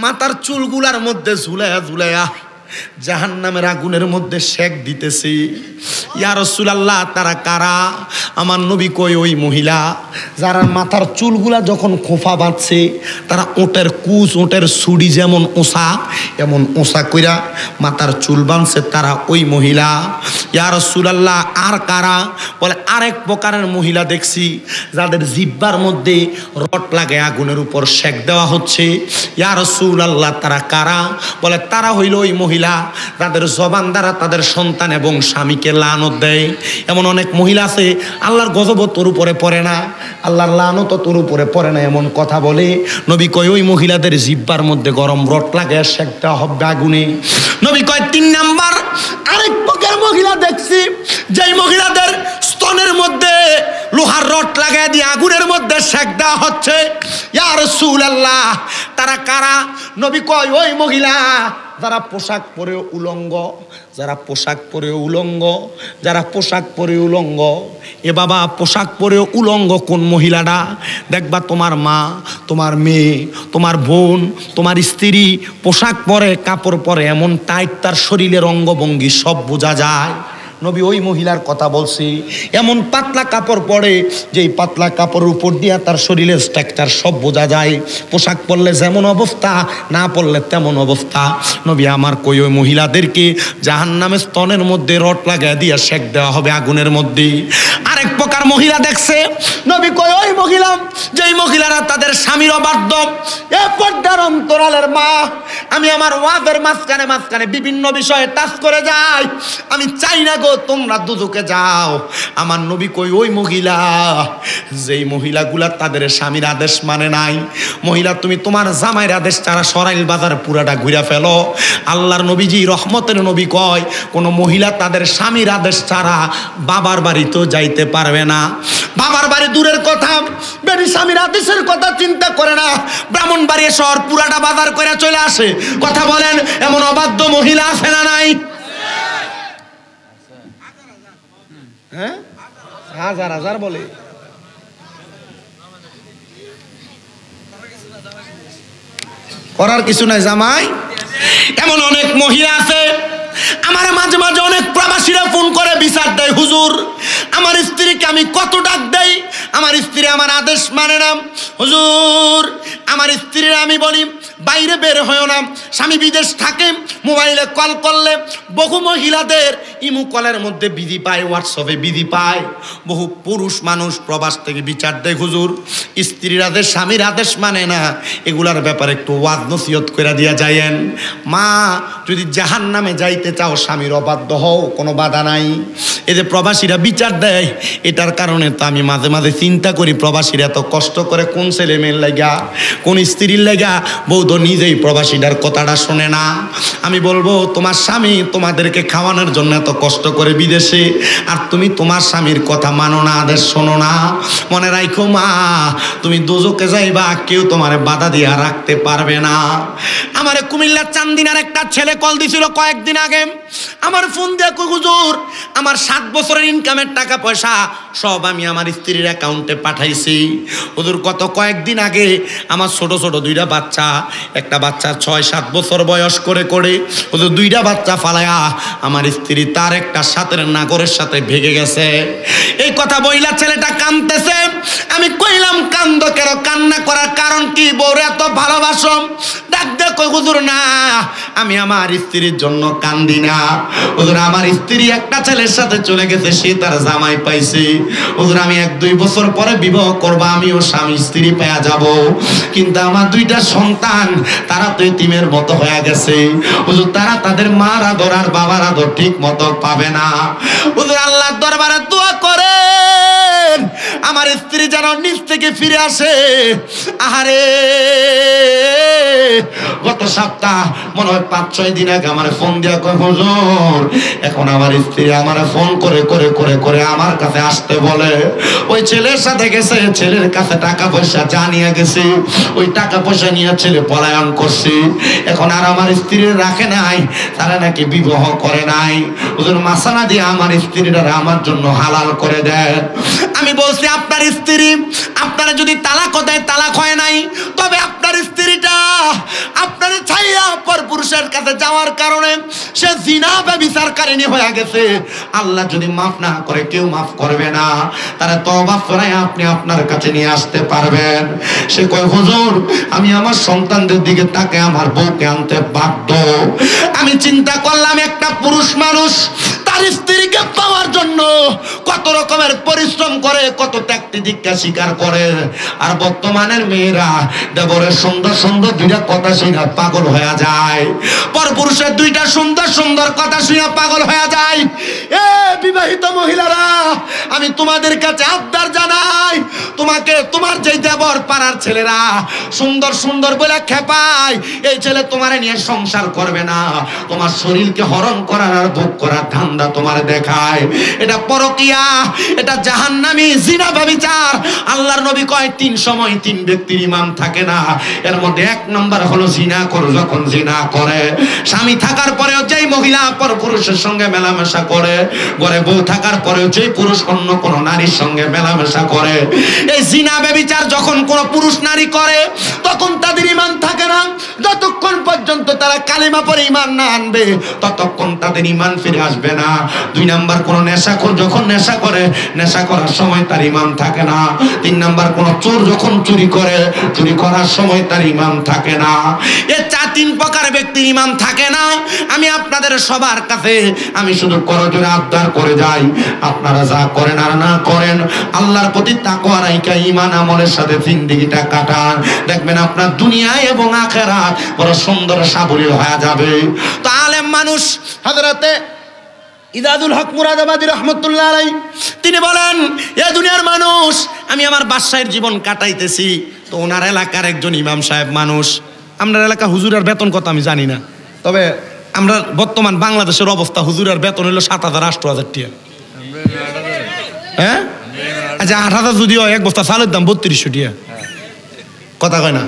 মাথার চুলগুলার মধ্যে ঝুলায়া ঝুলায়া জাহান্নামের আগুনের মধ্যে সেক দিতেছে। ইয়া রাসূলুল্লাহ, তারা কারা? আমার নবী কই ওই মহিলা যারা মাথার চুলগুলা যখন খোফা বাঁধছে, তারা ওটের কুচ, ওটের ছুরি যেমন ওসা, এমন ওসা কইরা মাথার চুল বাঁধছে, তারা ওই মহিলা। ইয়া রাসূলুল্লাহ, আর কারা? বলে আরেক প্রকারের মহিলা দেখছি যাদের জিহ্বার মধ্যে রড লাগে আগুনের উপর সেক দেওয়া হচ্ছে। ইয়া রাসূলুল্লাহ, তারা কারা? বলে তারা হইল ওই মহিলা তাদের জবান দ্বারা তাদের সন্তান এবং স্বামীকে লানত দেয়। এমন অনেক মহিলা আছে আল্লাহর গজব তোর উপরে পড়ে না, আল্লাহর লানত তোর উপরে পড়ে না, এমন কথা বলে। নবী কয় ওই মহিলাদের জিহ্বার মধ্যে গরম রড লাগে, সেক দেওয়া হবে আগুনে। নবী কয় 3 নাম্বার আরেক প্রকার মহিলা দেখছি, যেই মহিলাদের স্তনের মধ্যে লোহার রড লাগায় দিয়ে আগুনের মধ্যে সেক দেওয়া হচ্ছে। ইয়া রাসূলুল্লাহ, তারা কারা? নবী কয় ওই মহিলা যারা পোশাক পরে উলঙ্গ, যারা পোশাক পরে উলঙ্গ, যারা পোশাক পরে উলঙ্গ। এ বাবা, পোশাক পরে উলঙ্গ কোন মহিলাটা? দেখবা তোমার মা, তোমার মেয়ে, তোমার বোন, তোমার স্ত্রী পোশাক পরে, কাপড় পরে, এমন টাইট তার শরীরের অঙ্গভঙ্গি সব বোঝা যায়। নবী ওই মহিলার কথা বলছি, এমন পাতলা কাপড় পরে যেই পাতলা কাপড়ের উপর দিয়া তার শরীরের স্ট্রাকচার সব বোঝা যায়। পোশাক পরলে যেমন অবস্থা, না পরলে তেমন অবস্থা। নবী আমার কই ওই মহিলাদেরকে জাহান্নামের স্তনের মধ্যে রড লাগায় দিয়া সেক দেওয়া হবে আগুনের মধ্যে। আরেক প্রকার মহিলা দেখছে, নবী কই ওই মহিলা যেই মহিলারা তাদের স্বামীর অবাধ্য। এ পর্দার অন্তরালের মা, আমি আমার ওয়াজের মাঝখানে মাঝখানে বিভিন্ন বিষয়ে টাচ করে যাই, আমি চাই না তোমরা দুদকে যাও। আমার নবী কই ওই মহিলা যেই মহিলাগুলা তাদের স্বামীর আদেশ মানে নাই। মহিলা, তুমি তোমার জামাইয়ের আদেশ ছাড়া সরাইল বাজার পুরাটা ঘুরে ফেলো। আল্লাহর নবীজি রহমতের নবী কয় কোন মহিলা তাদের স্বামীর আদেশ ছাড়া বাবার বাড়িতেও যাইতে পারবে না। বাবার বাড়ি দূরের কথা, বেবি স্বামীর আদেশের কথা চিন্তা করে না, ব্রাহ্মণবাড়িয়া শহর পুরাটা বাজার করে চলে আসে। কথা বলেন, এমন অবাধ্য মহিলা আছে না নাই? হ্যাঁ, হাজার হাজার বলে। করার কিছু নাই জামাই। এমন অনেক মহিলা আছে, আমার মাঝে মাঝে অনেক প্রবাসীরা ফোন করে বিচার দেয়, হুজুর আমার স্ত্রীকে আমি কত ডাক দেই, আমার স্ত্রী আমার আদেশ মানে না। হুজুর আমার স্ত্রীরা আমি বলি বাইরে বের হয়েও না, স্বামী বিদেশ থাকে, মোবাইলে কল করলে বহু মহিলাদের ইমু কলের মধ্যে বিধি পায়, হোয়াটসঅ্যাপে বিধি পায়। বহু পুরুষ মানুষ প্রবাস থেকে বিচার দেয়, হুজুর স্ত্রীর আদেশ স্বামীর আদেশ মানে না, এগুলার ব্যাপারে একটু ওয়াজ নসিহত করে দিয়া যায়েন। মা, যদি জাহান্নামে যাইতে চাও স্বামীর অবাধ্য হও, কোনো বাধা নাই। এই যে প্রবাসীরা বিচার দেয়, এটার কারণে তো আমি মাঝে মাঝে চিন্তা করি প্রবাসীরা এত কষ্ট করে কোন ছেলে মেয়ের লাগা, কোন স্ত্রীর লাগা। বউ তো নিজেই প্রবাসীটার কথাটা শোনে না। আমি বলবো তোমার স্বামী তোমাদেরকে খাওয়ানোর জন্য এত কষ্ট করে বিদেশে, আর তুমি তোমার স্বামীর কথা মানো না, আদেশ শোনো না। মনে রাখো মা, তুমি দোজকে যাইবা, কেউ তোমার বাধা দিয়া রাখতে পারবে না। আমার কুমিল্লার চান্দিনার একটা ছেলে কল দিছিল কয়েকদিন আগে, আমার ফোন দিয়ে কই হুজুর আমার 7 বছরের ইনকামের টাকা পয়সা সব আমি আমার স্ত্রীর অ্যাকাউন্টে পাঠাইছি। হুজুর কত কয়েকদিন আগে আমার ছোট ছোট 2টা বাচ্চা, একটা বাচ্চা 6-7 বছর বয়স করে করে হুজুর 2টা বাচ্চা ফালায়া আমার স্ত্রী তার একটা সাথের নাগরের সাথে ভেগে গেছে। এই কথা বইলা ছেলেটা কাঁদতেছে। আমি কইলাম কান্দ কেন, কান্না করার কারণ কি? বউরে এত ভালোবাসো। ডাক দে কই হুজুর না, আমি আমার স্ত্রীর জন্য কান্দি না হুজুর, আমার স্ত্রী একটা ছেলের সাথে চলে গেছে, সে তার জামাই পাইছে। হুজুর আমি 1-2 বছর পরে বিবাহ করব, আমিও স্বামী স্ত্রী পেয়ে যাব, কিন্তু আমার 2টা সন্তান তারা তো এতিমের মতো হয়ে গেছে হুজুর, তারা তাদের মার আদর আর বাবার আদর ঠিক মতো পাবে না। হুজুর আল্লাহর দরবারে দোয়া করেন আমার স্ত্রী যেন নিজ থেকে ফিরে আসে। আহারে গত সপ্তাহ মনে হয় 5-6 দিন আগে আমার ফোন দিয়া কয় হুজুর এখন আমার স্ত্রী আমার ফোন করে করে করে করে আমার কাছে আসতে বলে। ওই ছেলের সাথে গেছে, ছেলের কাছে টাকা পয়সা জানিয়ে গেছে, ওই টাকা পয়সা নিয়ে ছেলে পলায়ন করছে। এখন আর আমার স্ত্রী রাখে নাই, তারা নাকি বিবাহ করে নাই। হুজুর মাসালা দিয়ে আমার স্ত্রীরা আমার জন্য হালাল করে দেন। আমি বলছি আপনার স্ত্রী আপনারা যদি তালাক দেয়, তালাক হয় নাই, তবে আপনার স্ত্রীটা আপনার ছাইয়া পর পুরুষের কাছে যাওয়ার কারণে সে জিনা ব্যভিচারকারিনী হয়ে গেছে। আল্লাহ যদি মাফ না করে, কেউ মাফ করবে না, তারা তওবা করে আপনি আপনার কাছে নিয়ে আসতে পারবেন। সে কয় হুজুর আমি আমার সন্তানদের দিকে তাকে আমার বউকে আনতে বাধ্য। আমি চিন্তা করলাম একটা পুরুষ মানুষ তার স্ত্রীকে পাওয়ার জন্য কত রকমের পরিশ্রম করে, কত ত্যাগ তিতিক্ষা স্বীকার করে। আর বর্তমানের মেয়েরা দেবরের সুন্দর সুন্দর দুইটা কথা শুনে পাগল হয়ে যায়, পরপুরুষের দুইটা সুন্দর সুন্দর কথা শুনে পাগল হয়ে যায়। এ বিবাহিত মহিলারা, আমি তোমাদের কাছে আবদার জানাই, তোমাকে তোমার যে দেবর পাড়ার ছেলেরা সুন্দর সুন্দর বলে খেপায়, এই ছেলে তোমারে নিয়ে সংসার করবে না, তোমার শরীরকে হরণ করার আর ভোগ করার ধান্দা তোমার দেখায়। এটা পরকিয়া, এটা জাহান্নামী জিনা ব্যভিচার। আল্লাহর নবী কয় 3 সময় 3 ব্যক্তির ঈমান থাকে না। এর মধ্যে 1 নম্বর হলো জিনা করে, যখন জিনা করে স্বামী থাকার পরেও যেই মহিলা পরপুরুষের সঙ্গে মেলামেশা করে, ঘরে বউ থাকার পরেও যেই পুরুষ অন্য কোন নারীর সঙ্গে মেলামেশা করে, এই জিনা ব্যভিচার যখন কোন পুরুষ নারী করে তখন তাদের ঈমান থাকে না। যতক্ষণ পর্যন্ত তারা কালিমা পড়ে ঈমান না আনবে ততক্ষণ তাদের ঈমান ফিরে আসবে না। 2 নাম্বার কোন নেশাখোর যখন নেশা করে, নেশা করার সময় তার ঈমান থাকে না। 3 নাম্বার কোন চোর যখন চুরি করে, চুরি করার সময় তার ঈমান থাকে না। এই 3 প্রকার ব্যক্তির ঈমান থাকে না। আমি আপনাদের সবার কাছে আমি শুধু করজোরে আবদার করে যাই, আপনারা যা করেন আর না করেন আল্লাহর প্রতি তাকওয়া রাখা ঈমান আমলের সাথে জিন্দেগিটা কাটান, দেখবেন আপনার দুনিয়ায় এবং আখিরাত বড় সুন্দর সাবলীল হয়ে যাবে। তো আলেম মানুষ হযরতে ইজাদুল হক মুরাদাবাদী রহমতুল্লাহ আলাইহি তিনি বলেন, এ দুনিয়ার মানুষ আমি আমার বাদশাহের জীবন কাটাইতেছি। তো ওনার এলাকার একজন ইমাম সাহেব মানুষ, আপনার এলাকা হুজুরের বেতন কত আমি জানি না, তবে আমরা বর্তমান বাংলাদেশের অবস্থা হুজুরের বেতন হলো 7,000-8,000 টাকা। হ্যাঁ আচ্ছা 8,000 যদিও এক বস্তা চালের দাম 3200 টাকা, কথা কয় না।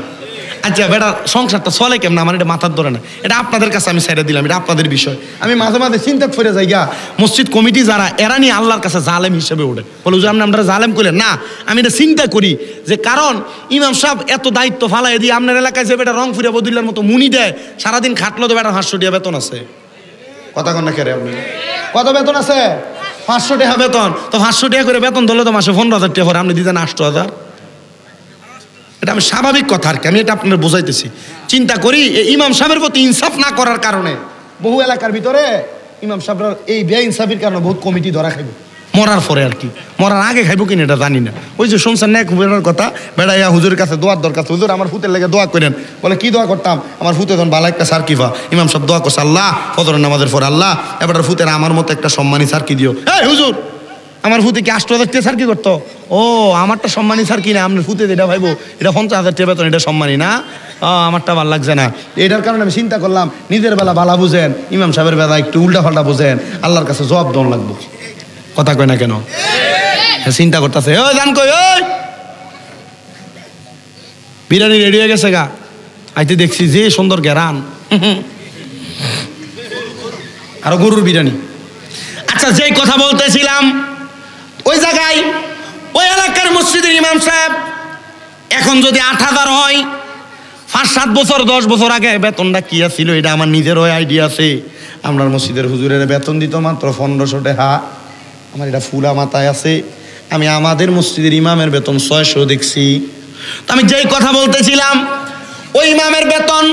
আচ্ছা বেটা সংসারটা চলে কেমন আমার এটা মাথার ধরে না, এটা আপনাদের কাছে আমি ছেড়ে দিলাম, এটা আপনাদের বিষয়। আমি মাঝে মাঝে চিন্তা করে যাই গা, মসজিদ কমিটি যারা এরা নিয়ে আল্লাহর কাছে জালেম হিসেবে ওঠে, বলে যে আমরা জালেম করলেন না। আমি এটা চিন্তা করি যে কারণ ইমাম সাহেব এত দায়িত্ব ফালাই দিয়ে আপনার এলাকায় যে বেটা রং ফিরে বদুল্লার মতো মুনি দেয়, সারাদিন খাটলো তো বেটা 500 টাকা বেতন আছে, কথা কন না কেরে আপনি, কত বেতন আছে? 500 টাকা বেতন। তো 500 টাকা করে বেতন ধরলে তো মাসে 15,000 টাকা করে, আপনি দিতেন 8,000। এটা আমি স্বাভাবিক কথা আর কি, আমি এটা আপনাদের বোঝাইতেছি। চিন্তা করি ইমাম সাহেবের প্রতি ইনসাফ না করার কারণে বহু এলাকার ভিতরে ইমাম সাহেবরা এই বেইনসাফির কারণে বহুত কমিটি ধরা খাইব, মরার পরে আর কি, মরার আগে খাইব কিনা এটা জানি না। ওই যে শুনছেন না বেড়ার কথা, বেড়াইয়া হুজুরের কাছে দোয়ার দরকার, হুজুর আমার ফুতের লেগে দোয়া করেন। বলে কি দোয়া করতাম? আমার ফুতে তখন বালা একটা সার কিফা। ইমাম সাহেব দোয়া করছে, আল্লাহ ফজরের নামাজের পর আল্লাহ এবার ফুতের আমার মতো একটা সম্মানী সার কি দিও। এই হুজুর আমার ফুতে কি 8,000 টাকা সার কি করতো? ও আমারটা সম্মানী সার কি না, আপনার ফুতে এটা ভাইবো এটা 50,000 টাকা বেতন, এটা সম্মানী না, আমারটা ভালো লাগছে না। এটার কারণে আমি চিন্তা করলাম নিজের বেলা বালা বুঝেন, ইমাম সাহেবের বেলা একটু উল্টা পাল্টা বুঝেন, আল্লাহর কাছে জবাব দন লাগবো, কথা কয় না কেন? হ্যাঁ চিন্তা করতেছে। ও জান কই ওই বিরিয়ানি রেডি হয়ে গেছে গা, আইতে দেখছি যে সুন্দর গেরান, আরো গরুর বিরিয়ানি। আচ্ছা যেই কথা বলতেছিলাম, ওই জায়গায় ওই এলাকার মসজিদের ইমাম সাহেব এখন যদি 8,000 হয়, 5-7 বছর 10 বছর আগে বেতনটা কি ছিল এটা আমার নিজেরও আইডিয়া আছে। আপনার মসজিদের হুজুরের বেতন দিত মাত্র 1500 টাকা, আমার এটা ফুলা মাথায় আছে। আমি আমাদের মসজিদের ইমামের বেতন 600 দেখছি। তো আমি যেই কথা বলতেছিলাম, ওই ইমামের বেতন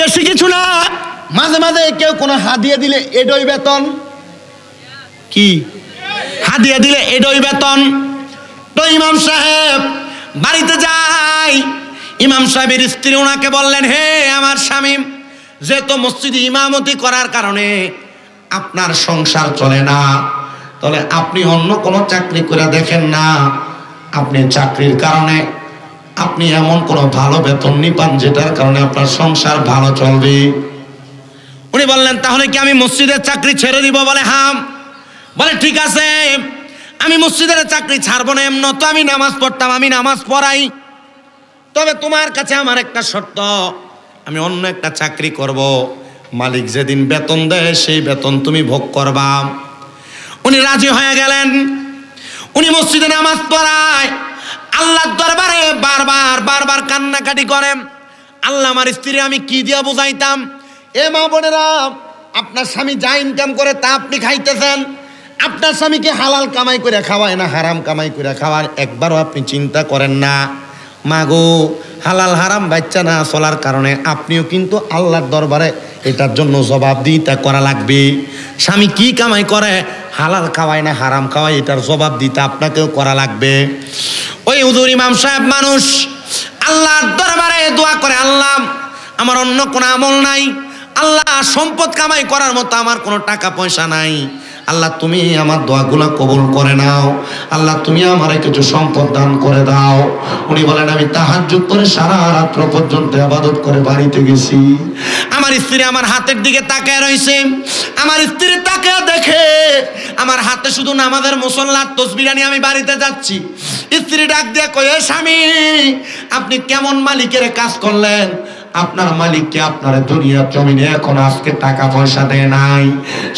বেশি কিছু না, মাঝে মাঝে কেউ কোনো হাদিয়া দিলে এডই বেতন, কি হাদিয়া দিলে এডই বেতন। তো ইমাম সাহেব বাড়িতে যাই, ইমাম সাহেবের স্ত্রী ওনাকে বললেন, হে আমার স্বামী, যেহেতু মসজিদে ইমামতি করার কারণে আপনার সংসার চলে না, তাহলে আপনি অন্য কোনো চাকরি করে দেখেন না। আপনি চাকরির কারণে আপনি এমন কোনো ভালো বেতন পান যেটার কারণে আপনার সংসার ভালো চলবে। উনি বললেন তাহলে কি আমি মসজিদের চাকরি ছেড়ে দিব? বলে হ্যাঁ। বলে ঠিক আছে, আমি মসজিদের চাকরি ছাড়বো না, এমন তো আমি নামাজ পড়তাম, আমি নামাজ পড়াই, তবে তোমার কাছে আমার একটা শর্ত, আমি অন্য একটা চাকরি করব, মালিক যেদিন বেতন দেয় সেই বেতন তুমি ভোগ করবা। উনি রাজি হয়ে গেলেন। উনি মসজিদে নামাজ পড়ায়, আল্লাহর দরবারে বারবার কান্নাকাটি করেন, আল্লাহ আমার স্ত্রী আমি কি দিয়া বুঝাইতাম? এ মা বোনেরা, আপনার স্বামী যা ইনকাম করে তা আপনি খাইতেছেন, আপনার স্বামীকে হালাল কামাই করে খাওয়ায় না হারাম কামাই করে খাওয়ায়, একবারও আপনি চিন্তা করেন না? মাগো, হালাল হারাম বাচ্চা না চলার কারণে আপনিও কিন্তু আল্লাহর দরবারে এটার জন্য জবাবদিহিতা করা লাগবে। স্বামী কি কামাই করে, হালাল খাওয়ায় না হারাম খাওয়ায়, এটার জবাবদিহিতা আপনাকেও করা লাগবে। ওই হুজুর ইমাম সাহেব মানুষ আল্লাহর দরবারে দোয়া করে, আল্লাহ আমার অন্য কোনো আমল নাই, আল্লাহ সম্পদ কামাই করার মতো আমার কোনো টাকা পয়সা নাই, আল্লাহ তুমি আমার দোয়াগুলো কবুল করে নাও, আল্লাহ তুমি আমারে কিছু সম্পদ দান করে দাও। উনি বলেন আমি তাহাজ্জুদ করে সারা রাত্র পর্যন্ত ইবাদত করে বাড়িতে গেছি, আমার স্ত্রী আমার হাতের দিকে তাকিয়ে রয়েছে, আমার স্ত্রী তাকিয়ে দেখে আমার হাতে শুধু নামাজের মুসল্লার তাসবিহ নিয়ে আমি বাড়িতে যাচ্ছি। স্ত্রী ডাক দিয়ে কয়, স্বামী আপনি কেমন মালিকের কাজ করলেন? আপনার মালিককে আপনার দুনিয়ার জমিনে এখন আজকে টাকা পয়সা দেয় নাই।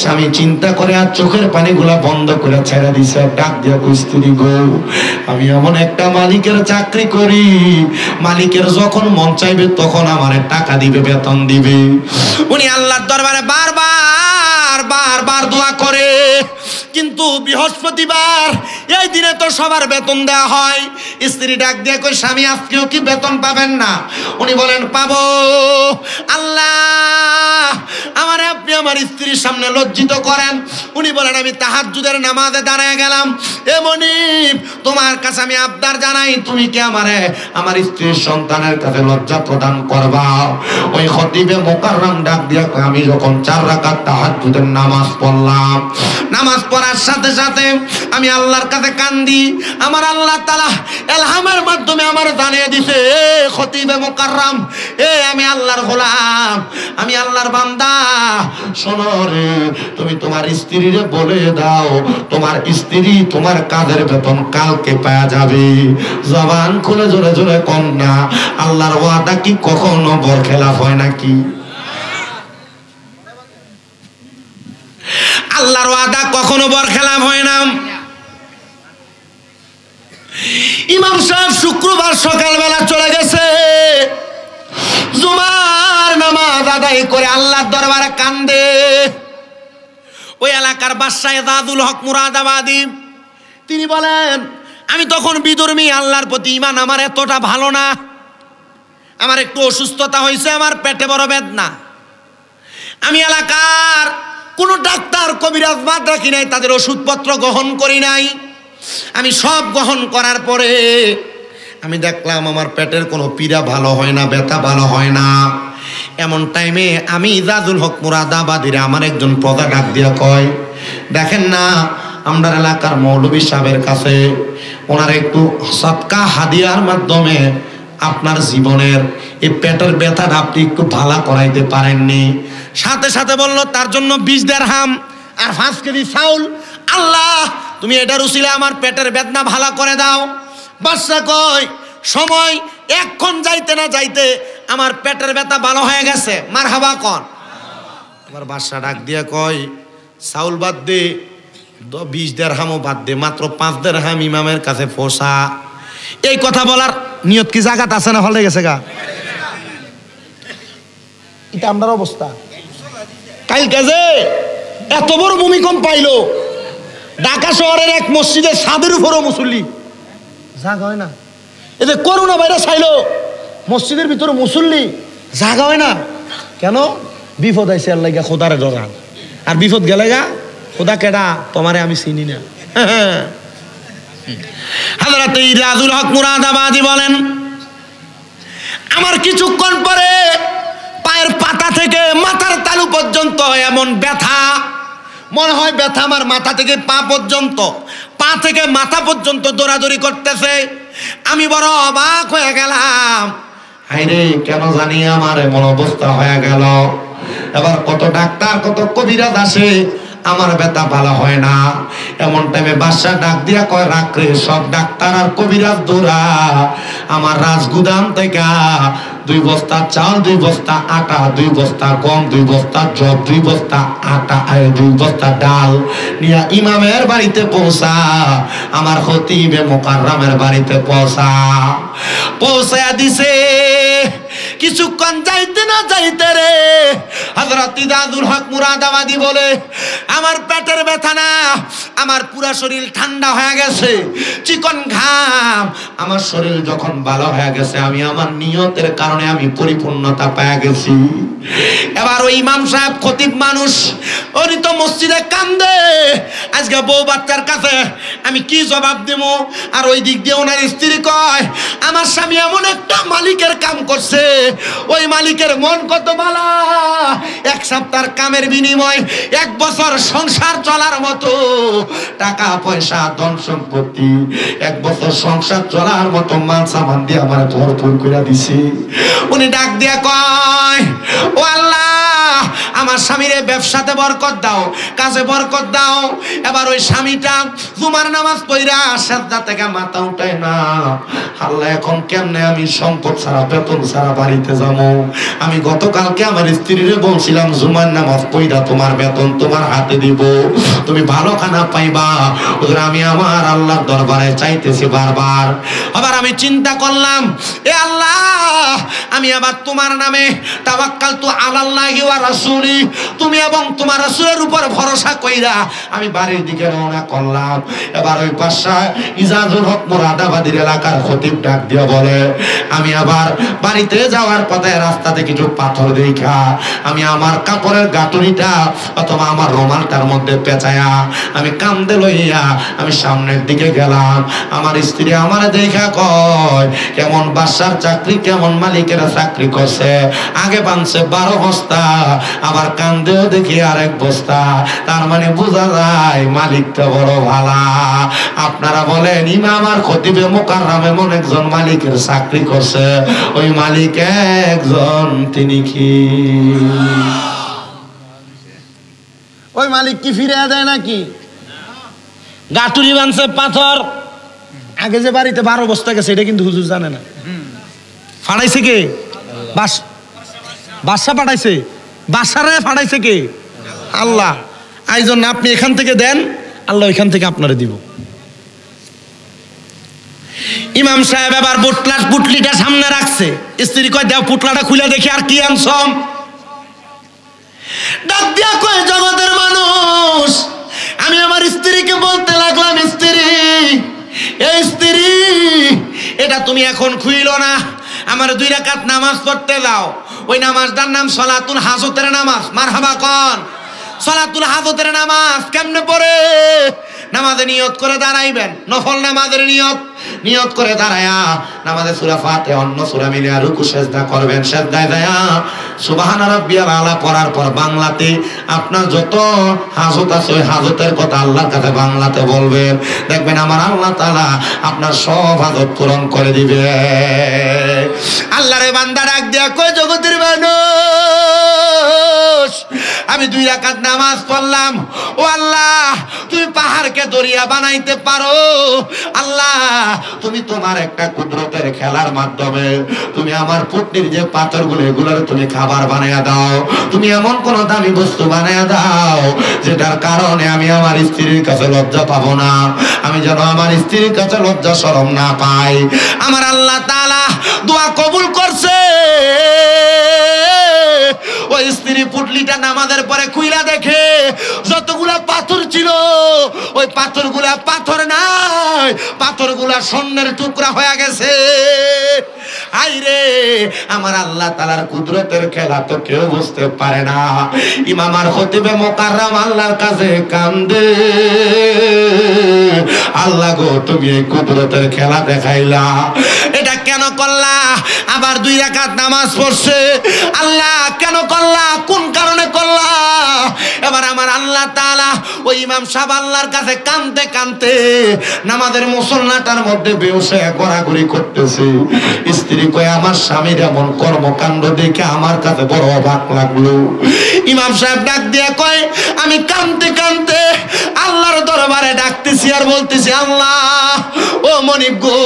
স্বামী চিন্তা করে আর চোখের পানিগুলা বন্ধ করে ছেড়ে দিছে, ডাক দিয়া স্ত্রী গো, আমি এমন একটা মালিকের চাকরি করি, মালিকের যখন মন চাইবে তখন আমারে টাকা দিবে, বেতন দিবে। উনি আল্লাহর দরবারে বারবার দোয়া করে, কিন্তু বৃহস্পতিবার এই দিনে তো সবার বেতন দেওয়া হয়। স্ত্রী ডাক দিয়ে কই, স্বামী আজকেও কি বেতন পাবেন না? উনি বলেন পাবো। আল্লাহ আমারে আপনি আমার স্ত্রীর সামনে লজ্জিত করেন। উনি বলেন আমি তাহাজ্জুদের নামাজে দাঁড়ায় গেলাম, এমনি তোমার কাছে আমি আবদার জানাই, তুমি কি আমারে আমার স্ত্রীর সন্তানের কাছে লজ্জা প্রদান করবা? ওই খতিবে মুকাররম ডাক দিয়ে কই, আমি যখন 4 রাকাত তাহাজ্জুদের নামাজ পড়লাম, নামাজ পড়ার সাথে সাথে আমি আল্লাহর কাছে কান্দি, আমার আল্লাহ তাআলা ইলহামের মাধ্যমে আমার জানিয়ে দিছে, এ খতিবে মুকাররম, এ আমি আল্লাহর গোলাম, আমি আল্লাহর বান্দা, শোনো রে, তুমি তোমার স্ত্রীরে বলে দাও তোমার স্ত্রী তোমার কাজের বেতন কালকে পাওয়া যাবে। জবান খুলে জোরে জোরে কন্যা, আল্লাহর ওয়াদা কি কখনো বরখেলাফ হয় নাকি? আল্লাহর ওয়াদা কখনো বরখেলাফ হয় না। ইমাম সাহেব শুক্রবার সকালবেলা চলে গেছে, জুমার নামাজ আদায় করে আল্লাহর দরবারে কান্দে। ওই এলাকার বাদশাহ এজাজুল হক মুরাদাবাদী তিনি বলেন, আমি তখন বিধর্মী, আল্লাহর প্রতি ঈমান আমার এতটা ভালো না, আমার একটু অসুস্থতা হয়েছে, আমার পেটে বড় বেদনা, আমি এলাকার কোনো ডাক্তার কবিরাজ বাদ রাখি নাই, তাদের ওষুধপত্র গ্রহণ করি নাই। আমি সব গ্রহণ করার পরে আমি দেখলাম আমার পেটের কোনো পীড়া ভালো হয় না, ব্যথা ভালো হয় না। এমন টাইমে আমি ইজাজুল হক মুরাদাবাদীর আমার একজন প্রজা ডাক দিয়া কয়, দেখেন না আমরা এলাকার মৌলভী সাহেবের কাছে ওনার একটু সদকা হাদিয়ার মাধ্যমে আপনার জীবনের এই পেটের ব্যথাটা আপনি একটু ভালো করাইতে পারেননি। সাথে সাথে বলল তার জন্য 20 দিরহাম আর 5 কেজি চাউল, আল্লাহ তুমি এটার উসিলে আমার পেটের বেদনা ভালো করে দাও। বাদশা কয়, সময় এক্ষণ যাইতে না যাইতে আমার পেটের ব্যথা ভালো হয়ে গেছে, মারহাবা কন। আমার বাদশা ডাক দিয়া কয়, চাউল বাদ দে, 20 দিরহামও বাদ দে, মাত্র 5 দিরহাম ইমামের কাছে পৌঁছা। এই কথা বলার নিয়ত কি জায়গাত আছে না হলে গেছে গা? এটা আমার অবস্থা। কালকে যে এত বড় ভূমিকম্প পাইলো, ঢাকা শহরের এক মসজিদের ছাদের উপরও মুসল্লি জাগা হয় না। এতে করোনা ভাইরাস আইলো, মসজিদের ভিতরে মুসল্লি জাগা হয় না কেন? বিপদ আইছে আল্লাহ গা, খোদারে ডরান, আর বিপদ গেলে গা খোদা কেডা তোমারে আমি চিনি না। হযরত ইজাজুল হক মুরাদাবাদী বলেন, আমার কিছুক্ষণ পরে পায়ের পাতা থেকে মাথার তালু পর্যন্ত এমন ব্যথা, মনে হয় ব্যথা আমার মাথা থেকে পা পর্যন্ত, পা থেকে মাথা পর্যন্ত দৌড়াদৌড়ি করতেছে। আমি বড় অবাক হয়ে গেলাম, হায়রে কেন জানি আমার এমন অবস্থা হয়ে গেল। এবার কত ডাক্তার কত কবিরাজ আসে, আমার ব্যথা ভালো হয় না। এমন টাইমে বাদশা ডাক দিয়া কয়, রাখরে সব ডাক্তার আর কবিরাজ দৌড়া, আমার রাজগুদাম থেকে 2 বস্তা চাল, 2 বস্তা আটা, 2 বস্তা গম, 2 বস্তা জব, 2 বস্তা আটা, 2 বস্তা ডাল নিয়ে ইমামের বাড়িতে পৌঁছা, আমার খতিবে মুকাররমের বাড়িতে পৌঁছায়া দিছে। কিছুক্ষণ যাইতে না যাইতে রে হযরত ইজাজুল হক মুরাদাবাদী বলে, আমার পেটের ব্যথা না, আমার পুরা শরীর ঠান্ডা হয়ে গেছে, চিকন ঘাম, আমার শরীর যখন ভালো হয়ে গেছে, আমি আমার নিয়তের কারণে আমি পরিপূর্ণতা পেয়ে গেছি। এবার ওই ইমাম সাহেব খতিব মানুষ, উনি তো মসজিদে কান্দে, আজকে বউ বাচ্চার কাছে আমি কি জবাব দেব। আর ওই দিক দিয়ে ওনার স্ত্রী কয়, আমার স্বামী এমন একটা মালিকের কাম করছে, ওই মালিকের মন কত ভালো, 1 সপ্তাহের কামের বিনিময় 1 বছর সংসার চলার মতো টাকা পয়সা ধন সম্পত্তি, 1 বছর সংসার চলার মতো মাল সামান দিয়ে আমার ভরপুর করে দিছে। উনি ডাক দিয়া কয়, ও আল্লাহ, আমার স্বামীরে ব্যবসাতে বরকত দাও, কাজে বরকত দাও। এবার ওই স্বামীটা জুমার নামাজ পড়া সাজদা থেকে মাথা উঠায় না, আল্লাহ এখন কেমনে আমি সম্পদ ছাড়া বেতন ছাড়া বাড়িতে যাবো। আমি গতকালকে আমার স্ত্রীরে বলছিলাম, জুমার নামাজ পড়া তোমার বেতন তোমার হাতে দিব, তুমি ভালো খানা পাইবা। ওদের আমি আমার আল্লাহর দরবারে চাইতেছি বারবার। আবার আমি চিন্তা করলাম, এ আল্লাহ, আমি আবার তোমার নামে তাওয়াক্কালতু আলাল্লাহি ওয়া রাসূলি, তুমি এবং তোমার রাসূলের উপর ভরসা কইরা আমি বাড়ির দিকে রওনা করলাম। এবার ওই বাদশা ইজাজুল হক মুরাদাবাদীর এলাকার খতিব ডাক দিয়ে বলে, আমি আবার বাড়িতে যাওয়ার পথে রাস্তাতে কিছু পাথর দেখা আমি আমার কাপড়ের গাঁটুরিটা অথবা আমার রুমালটার মধ্যে পেঁচায়া আমি কান্দে লইয়া আমি সামনের দিকে গেলাম। আমার স্ত্রী আমার দেখা কয়, কেমন বাদশার চাকরি, কেমন মালিকের চাকরি করছে, আগে বানছে 12 বস্তা, আবার কান্দেও দেখি আরেক বস্তা, তার মানে বোঝা যায় মালিকটা বড় ভালা। আপনারা বলেন, ইমাম আর খতিবে মুকাররম এমন একজন মালিকের চাকরি করছে, ওই মালিক একজন, তিনি কি ওই মালিক কি ফিরে দেয় নাকি? গাটুরি বানছে পাথর, আগে যে বাড়িতে 12 বস্তা গেছে এটা কিন্তু হুজুর জানে না। ফাড়াইছে কে? বাদশা পাঠাইছে। বাদশারে ফাড়াইছে কে? আল্লাহ। এই জন্য আপনি এখান থেকে দেন, আল্লাহ এখান থেকে আপনারে দিব। ইমাম সাহেব এবার পুটলিটা সামনে রাখছে, স্ত্রী কয়, দেও পুটলাটা খুলে দেখি আর কি আনছম। ডাক দিয়া কয়, জগতের মানুষ, আমি আমার স্ত্রীকে বলতে লাগলাম, স্ত্রী, এই স্ত্রী, এটা তুমি এখন খুইলো না, আমার 2 রাকাত নামাজ পড়তে দাও। ওই নামাজটার নাম সলাতুল হাজতের নামাজ। মারহাবা কোন? সলাতুল হাজতের নামাজ কেমনে পড়ে? নামাজে নিয়ত করে দাঁড়াইবেন, নফল নামাজের নিয়ত করে দাঁড়ায়া নামাজে সূরা ফাতিহা অন্য সূরা মিলিয়ে রুকু সিজদা করবেন। সিজদায় যায়া সুবহান রাব্বিয়াল আলা পড়ার পর বাংলাতে আপনার যত হাজত আছে ওই হাজতের কথা আল্লাহর কাছে বাংলাতে বলবেন, দেখবেন আমার আল্লাহ তাআলা আপনার সব হাজত পূরণ করে দিবে। আল্লাহরে বান্দা ডাক দিয়া কয়, জগতের মানুষ, আমি 2 রাকাত নামাজ পড়লাম, ও আল্লাহ, তুমি পাহাড়কে দরিয়া বানাইতে পারো। আল্লাহ, তুমি তোমার একটা কুদরতের খেলার মাধ্যমে তুমি আমার পুটনির যে পাথরগুলো এগুলোর তুমি খাবার বানায়া দাও, তুমি এমন কোন দামি বস্তু বানায়া দাও যেটার কারণে আমি আমার স্ত্রীর কাছে লজ্জা পাবো না, আমি যেন আমার স্ত্রীর কাছে লজ্জা শরম না পাই। আমার আল্লাহ তাআলা দোয়া কবুল করছে। ওই স্ত্রী পুটলিটা নামাজের পরে খুইলা দেখে যতগুলা পাথর ছিল ওই পাথরগুলা পাথর নাই, পাথরগুলা স্বর্ণের টুকরা হয়ে গেছে। আইরে, আমার আল্লাহ তাআলার কুদরতের খেলা তো কেউ বুঝতে পারে না। ইমাম আর খতিবে মুকাররম আল্লাহর কাছে কান্দে, আল্লাহ গো, তুমি এই কুদরতের খেলা দেখাইলা, এটা কেন করলা? আবার 2 রাকাত নামাজ পড়ছে, আল্লাহ কেন করলা? কোন কারণে করলা? এবার আমার আল্লাহ তাআলা ওই ইমাম সাহেব আল্লাহর কাছে কাঁদতে কাঁদতে নামাজের মুসল্লাটার মধ্যে বেহুশ হয়ে গড়াগড়ি করতেছে। স্ত্রী কয় আমার স্বামীর এমন কর্মকাণ্ড দেখে আমার কাছে বড় অবাক লাগলো। ইমাম সাহেব ডাক দিয়া কয় আমি কাঁদতে কাঁদতে আল্লাহর দরবারে ডাকতেছি আর বলতেছি আল্লাহ ও মনিব গো,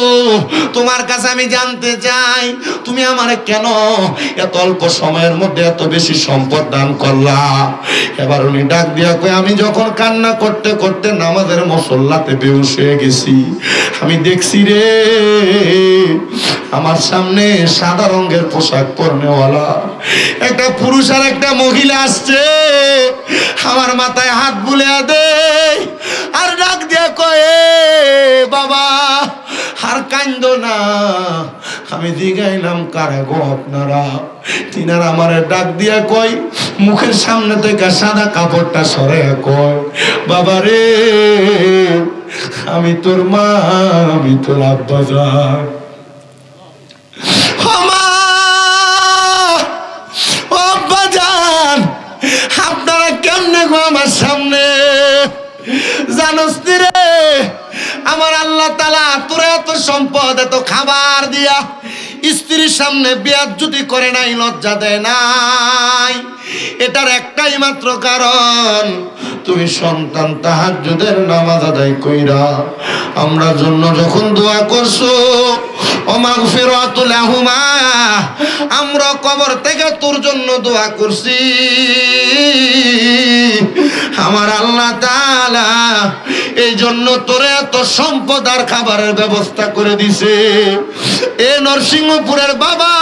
তোমার কাছে আমি জানতে চাই তুমি আমারে কেন এত অল্প সময়ের মধ্যে এত বেশি সম্পদ দান করলা। এবার উনি ডাক দিয়া কয় আমি যখন কান্না করতে করতে নামাজের মুসল্লাতে বেহুশ হয়ে গেছি, আমি দেখছি রে আমার সামনে সাদা রঙের পোশাক পরনেওয়ালা একটা পুরুষ আর একটা মহিলা আসছে, আমার মাথায় হাত বুলিয়ে দে আর ডাক দিয়া কয় বাবা আর কান্দো না। আমি জিগাইলাম কারে গো আপনারা? তিনারা আমারে ডাক দিয়া কয় মুখের সামনে থেকে সাদা কাপড়টা সরে কয় বাবা রে আমি তোর মা, আমি তোর আব্বা যান। আপনারা কেমনে গো আমার সামনে? জানোস রে আমার আল্লাহ তাআলা তোরে এত সম্পদ এত খাবার দিয়া স্ত্রীর সামনে বেয়াজ্জতি করে নাই, লজ্জা দেয় নাই। এটার একটাই মাত্র কারণ তুমি সন্তান তাহাজ্জুদের নামাজ আদায় কইরা আমরা জন্য যখন দোয়া করছো ও মাগফিরাতু লাহুমা, আমরা কবর থেকে তোর জন্য দোয়া করছি। আমার আল্লাহ তাআলা এই জন্য তোরে এত সম্পদ আর খাবারের ব্যবস্থা করে দিছে। এ নরসিংহপুরের বাবা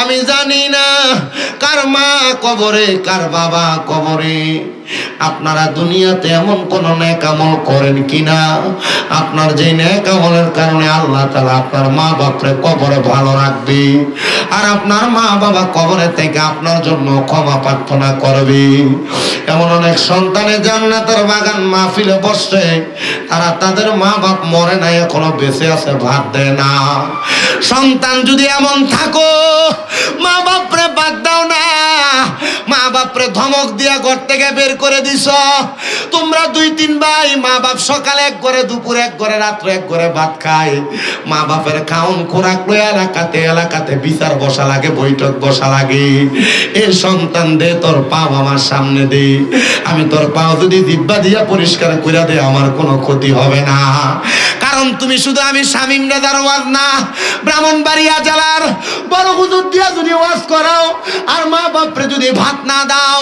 আমি জানি না কার মা কবরে কার বাবা কবরে। আপনারা দুনিয়াতে এমন কোন নেক আমল করেন কিনা আপনার যে নেক আমলের কারণে আল্লাহ তাআলা আপনার মা বাপরে কবরে ভালো রাখবে আর আপনার মা বাবা কবরে থেকে আপনার জন্য ক্ষমা প্রার্থনা করবে। এমন অনেক সন্তানে জান্নাতের বাগান মাহফিলে বসে, তারা তাদের মা বাপ মরে নাই এখনো বেঁচে আছে, ভাত দেয় না। সন্তান যদি এমন থাকো মা বাপরে বাদ দাও না, মা বাপরে ধমক দিয়া ঘর থেকে বের করে দিছ। তোমরা 2-3 ভাই মা বাপ সকালে এক ঘরে, দুপুরে এক ঘরে, রাত্রে এক ঘরে ভাত খায়। মা বাপের খাওন খোরাক লয়ে এলাকাতে বিচার বসা লাগে, বৈঠক বসা লাগে। এ সন্তান দে তোর পাও আমার সামনে দে, আমি তোর পাও যদি দিব্যা দিয়া পরিষ্কার করে দে আমার কোনো ক্ষতি হবে না। কারণ তুমি শুধু আমি শামীম রেজার ওয়াজ না, ব্রাহ্মণবাড়িয়া জেলার বড় হুজুর দিয়া যদি ওয়াজ করাও আর মা বাপরে যদি ভাত না দাও,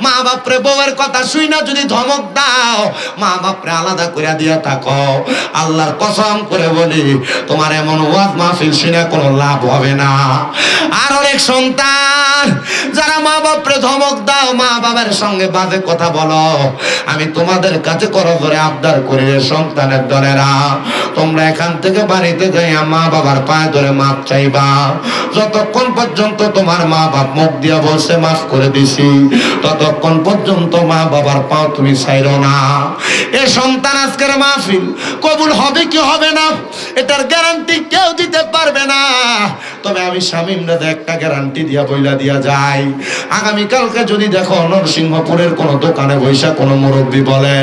মা বাপরে বউয়ের কথা শুই না যদি ধমক দাও, মা বাপরে আলাদা করে দিয়া থাকো, আল্লাহর কসম করে বলি তোমার এমন ওয়াজ মাহফিল শুনে কোনো লাভ হবে না। আর অনেক সন্তান যারা মা বাপরে ধমক দাও, মা বাবার সঙ্গে বাজে কথা বলো, আমি তোমাদের কাছে করো ধরে আবদার করি সন্তানের দলেরা তোমরা এখান থেকে বাড়িতে যাইয়া মা বাবার পায়ে ধরে মাপ চাইবা। যতক্ষণ পর্যন্ত তোমার মা বাপ মুখ দিয়া বলছে মাফ করে দিছি, ততক্ষণ পর্যন্ত মা বাবার পাও তুমি ছাইরো না। এ সন্তান আজকের মাহফিল কবুল হবে কি হবে না এটার গ্যারান্টি কেউ দিতে পারবে না, তবে আমি শামীম রেজা একটা গ্যারান্টি দিয়া বইলা দিয়া যাই। আগামীকালকে যদি দেখো নরসিংহপুরের কোন দোকানে বৈশা কোন মুরব্বী বলে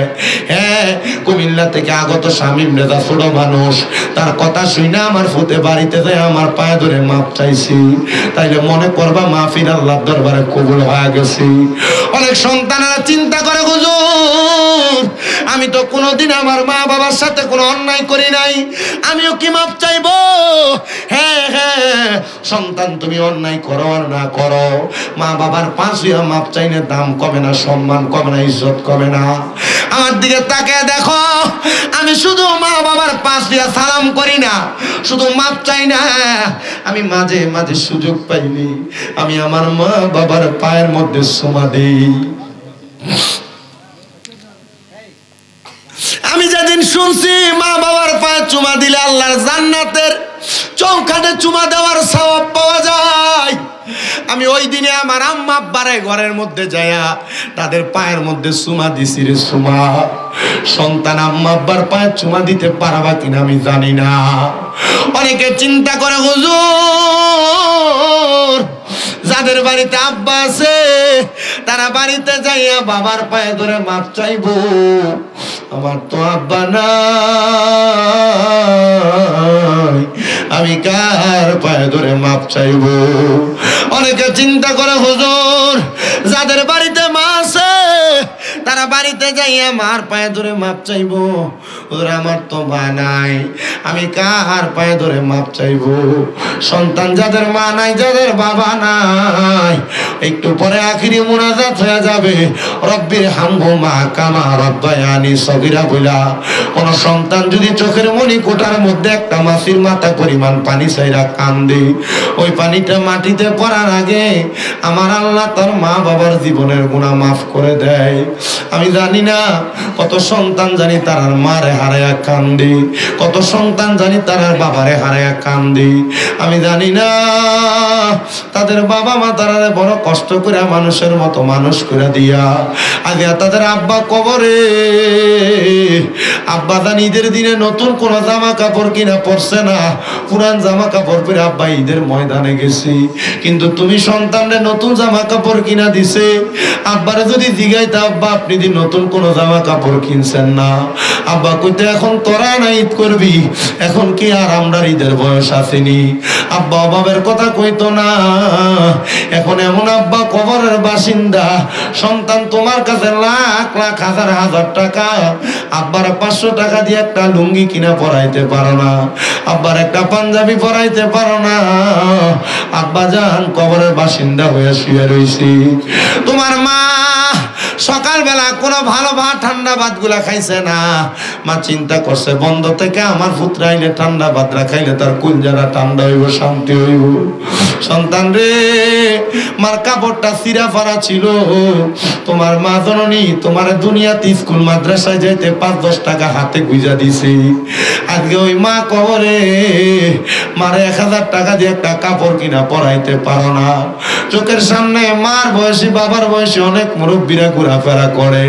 হ্যাঁ কুমিল্লা থেকে আগত শামীম রেজা ছোট মানুষ, তার কথা শুনে আমার ফুতে বাড়িতে যায় আমার পায়ে ধরে মাপ চাইছি, তাইলে মনে করবা মাহফিল আল্লাহর দরবারে কবুল হয়ে গেছে। অনেক সন্তানেরা চিন্তা করে হুজুর আমি তো কোনোদিন আমার মা বাবার সাথে কোনো অন্যায় করি নাই, আমিও কি মাপ চাইবো? হ্যাঁ হ্যাঁ সন্তান তুমি অন্যায় করো আর না করো, মা বাবার পাশে মাপ চাইলে দাম কমে না, সম্মান কমে না, ইজ্জত কমে না। আমার দিকে তাকিয়ে দেখো, আমি শুধু মা বাবার পাশ দিয়ে সালাম করি না, শুধু মাপ চাই না, আমি মাঝে মাঝে সুযোগ পাইনি আমি আমার মা বাবার পায়ের মধ্যে চুমা দেই। আমি যেদিন শুনছি মা বাবার পায়ে চুমা দিলে আল্লাহর জান্নাতের চৌকাঠে চুমা দেওয়ার সওয়াব পাওয়া যায়, আমি ওই দিনে আমার আম্মা আব্বারে ঘরের মধ্যে যাইয়া তাদের পায়ের মধ্যে চুমা দিছি রে চুমা। সন্তান আম্মা আব্বার পায়ে চুমা দিতে পারবা কিনা আমি জানি না। অনেকে চিন্তা করে হুজুর যাদের বাড়িতে আব্বা আছে, তারা বাড়িতে যাইয়া বাবার পায়ে ধরে মাপ চাইবো। আমার তো আব্বা নাই, আমি কার পায়ে ধরে মাপ চাইবো? অনেকে চিন্তা করে হুজুর যাদের বাড়িতে মা আছে তারা বাড়িতে যাইয়া মার পায়ে ধরে মাপ চাইবো। হুজুর আমার তো মা নাই, আমি কার পায়ে ধরে মাপ চাইবো? সন্তান যাদের মা নাই, যাদের বাবা নাই, একটু পরে আখিরি মুনাজাত হয়ে যাবে, রব্বির হামহুমা কামা রব্বায়ানি সগীরা বইলা। কোন সন্তান যদি চোখের মনি কোটার মধ্যে একটা মাছির মাথা পরিমাণ পানি চাইরা কান্দে, ওই পানিটা মাটিতে পড়ার আগে আমার আল্লাহ তার মা বাবার জীবনের গুনাহ মাফ করে দেয়। আমি জানি না কত সন্তান জানি তার মারে হারায়া কান্দে, কত সন্তান জানি তার বাবারে হারায়া কান্দে। আমি জানি না তাদের বাবা মা তারা বড় কষ্ট করে মানুষের মতো মানুষ করে দিয়া আগে তাদের আব্বা কবরে। আব্বা জান ঈদের দিনে নতুন কোন জামা কাপড় কিনা পরছে না, পুরান জামা কাপড় পরে আব্বা ঈদের ময়দানে গেছি। কিন্তু তুমি সন্তানরে নতুন জামা কাপড় কিনা দিছে, আব্বারে যদি জিগাইতে আব্বা আপনি দি নতুন কোন জামা কাপড় কিনছেন না, আব্বা কইতে এখন তোরা না ঈদ করবি, এখন কি আর আমরা ঈদের বয়স আসেনি? আব্বা অভাবের কথা কইতো না। এখন এমন আব্বা কবরের বাসিন্দা, সন্তান তোমার কাছে লাখ লাখ হাজার হাজার টাকা, আব্বার 500 টাকা দিয়ে একটা লুঙ্গি কিনা পরাইতে পারো না, আব্বার একটা পাঞ্জাবি পরাইতে পারো না। আব্বা জান কবরের বাসিন্দা হয়ে শুয়ে রইছি। তোমার মা সকালবেলা কোনো ভালো ভাত ঠান্ডা ভাত গুলা খাইছে না, মা চিন্তা করছে বন্ধ থেকে আমার পুত্র আইলে ঠান্ডা ভাত খাইলে তার কুলজারা ঠান্ডা হইব, শান্তি হইব। সন্তান রে, মার কাপড়টা চিরা ফারা ছিল, তোমার মা জননী তোমার দুনিয়াতে স্কুল মাদ্রাসায় যাইতে 5-10 টাকা হাতে গুইজা দিছে। আজকে ওই মা কবরে, মারে 1000 টাকা দিয়ে একটা কাপড় কিনা পরাইতে পারো না। চোখের সামনে মার বয়সী বাবার বয়সী অনেক মুরব্বীরা ঘোরাফেরা করে।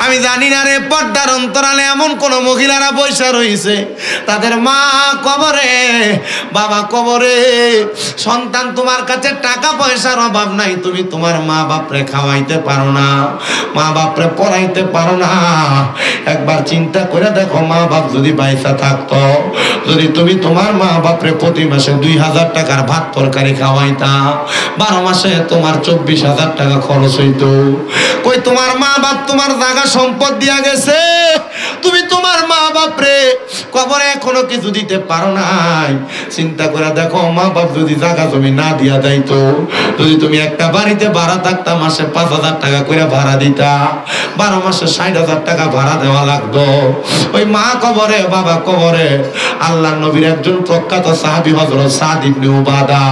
আমি জানি না রে, পর্দার অন্তরালে এমন কোন মহিলারা বৈশা রয়েছে, তাদের মা কবরে, বাবা কবরে, সন্তান তোমার কাছে টাকা পয়সার অভাব নাই, তুমি তোমার মা বাপরে খাওয়াইতে পারো না, মা বাপরে পড়াইতে পারো না। একবার চিন্তা করে দেখো, মা বাপ যদি বাইসা থাকতো, যদি তুমি তোমার মা বাপরে প্রতি মাসে 2000 টাকার ভাত তরকারি খাওয়াইতা, 12 মাসে তোমার 24,000 টাকা খরচ হইতো। কই তোমার মা বাপ তোমার জায়গা সম্পদ দিয়া গেছে, তুমি তোমার মা বাপরে কবরে এখনো কিছু দিতে পারো নাই। চিন্তা করে দেখো, মা বাপ যদি জায়গা জমি না দিয়া যাইতো, যদি তুমি একটা বাড়িতে ভাড়া থাকতা, মাসে 5,000 টাকা করে ভাড়া দিতা, 12 মাসে 60,000 টাকা ভাড়া দেওয়া লাগতো। ওই মা কবরে, বাবা কবরে। আল্লাহর নবীর একজন প্রখ্যাত সাহাবী হযরত সাদ ইবনে উবাদা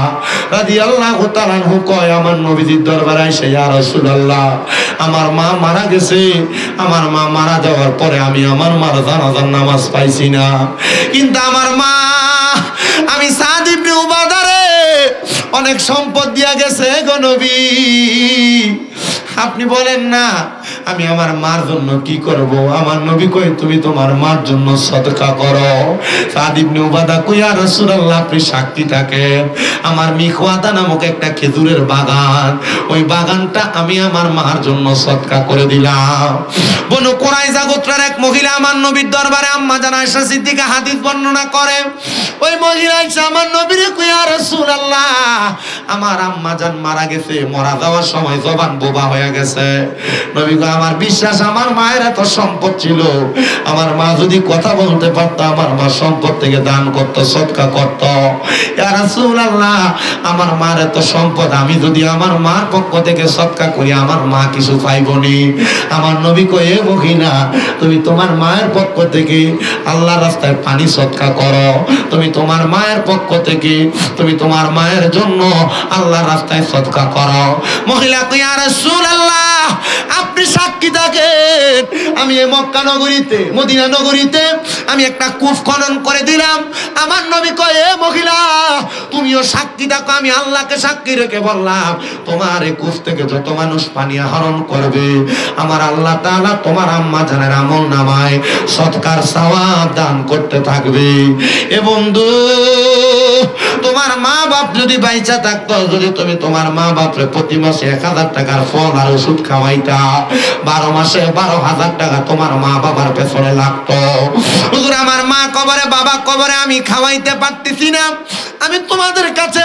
রাদিয়াল্লাহু তাআলা আনহু কয়, আমার নবীজির দরবারে এসে, ইয়া রাসূলুল্লাহ, আমার মা মারা গেছে, আমার মা মারা যাওয়ার পরে আমি আমার মার জানাজার নামাজ পাইছি না, কিন্তু আমার মা, আমি সাদ ইবনে উবাদারে অনেক সম্পদ দিয়া গেছে গো নবী, আপনি বলেন না আমি আমার মার জন্য কি করব? আমার নবী কই, তুমি তোমার মার জন্য সদকা করো। সাদ ইবনে উবাদা কই, ইয়া রাসূলুল্লাহ, আপনি সাক্ষী থাকেন, আমার মিখওয়াতা নামক একটা খেজুরের বাগান, ওই বাগানটা আমি আমার মার জন্য সদকা করে দিলাম। বনু কুরাইজা গোত্রের এক মহিলা আমার নবীর দরবারে আম্মা জান আয়েশা সিদ্দিকা হাদিস বর্ণনা করে। ওই মহিলা এসে আমার নবীরে কই, ইয়া রাসূলুল্লাহ, আমার আম্মা জান মারা গেছে, মরা যাওয়ার সময় জবান বোবা হয়ে গেছে। নবী কই, আমার বিশ্বাস আমার মায়ের এত সম্পদ ছিল, আমার মা যদি কথা বলতে পারতো, আমার মা সম্পদ থেকে দান করতো, সদকা করতো। ইয়া রাসূলুল্লাহ, আমার মার এত সম্পদ, আমি যদি আমার মার পক্ষ থেকে সদকা করি, আমার মা কিছু পাইবনি। আমার নবী কই, এ মহিলা, তুমি তোমার মায়ের পক্ষ থেকে আল্লাহর রাস্তায় পানি সদকা করো, তুমি তোমার মায়ের পক্ষ থেকে, তুমি তোমার মায়ের জন্য আল্লাহর রাস্তায় সদকা করো। মহিলা কই, ইয়া রাসূলুল্লাহ, আপনি সাক্ষী থাকেন, আমি এই মক্কা নগরীতে, মদিনা নগরীতে আমি একটা কূপ খনন করে দিলাম। আমার নবী কয়, এ মহিলা তুমিও সাক্ষী থাকো, আমি আল্লাহকে সাক্ষী রেখে বললাম তোমার এই কূপ থেকে যত মানুষ পানি আহরণ করবে আমার আল্লাহ তাআলা তোমার আম্মা জানের আমল নামায় সৎকার সওয়াব দান করতে থাকবে। এ বন্ধু, তোমার মা বাপ যদি বাইচা থাকতো, যদি তুমি তোমার মা বাপরে প্রতি মাসে 1000 টাকার ফল আর ওষুধ খাওয়াইতা, 12 মাসে 12,000 টাকা তোমার মা বাবার পেছনে লাগতো। হুজুর আমার মা কবরে বাবা কবরে আমি খাওয়াইতে পারতেছি না, আমি তোমাদের কাছে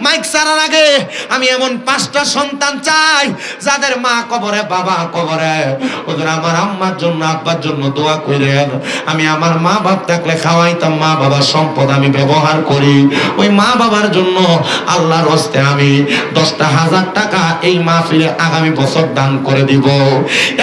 মাইক ছাড়ার আগে আমি এমন 5টা সন্তান চাই যাদের মা কবরে বাবা কবরে। হুজুর আমার আম্মার জন্য আব্বার জন্য দোয়া করেন, আমি আমার মা বাপ থাকলে খাওয়াইতাম, মা বাবার সম্পদ আমি ব্যবহার করি, ওই মা বাবার জন্য আল্লাহর হস্তে আমি 10,000 টাকা এই মাহফিলে আগামী বছর দান করে দিব।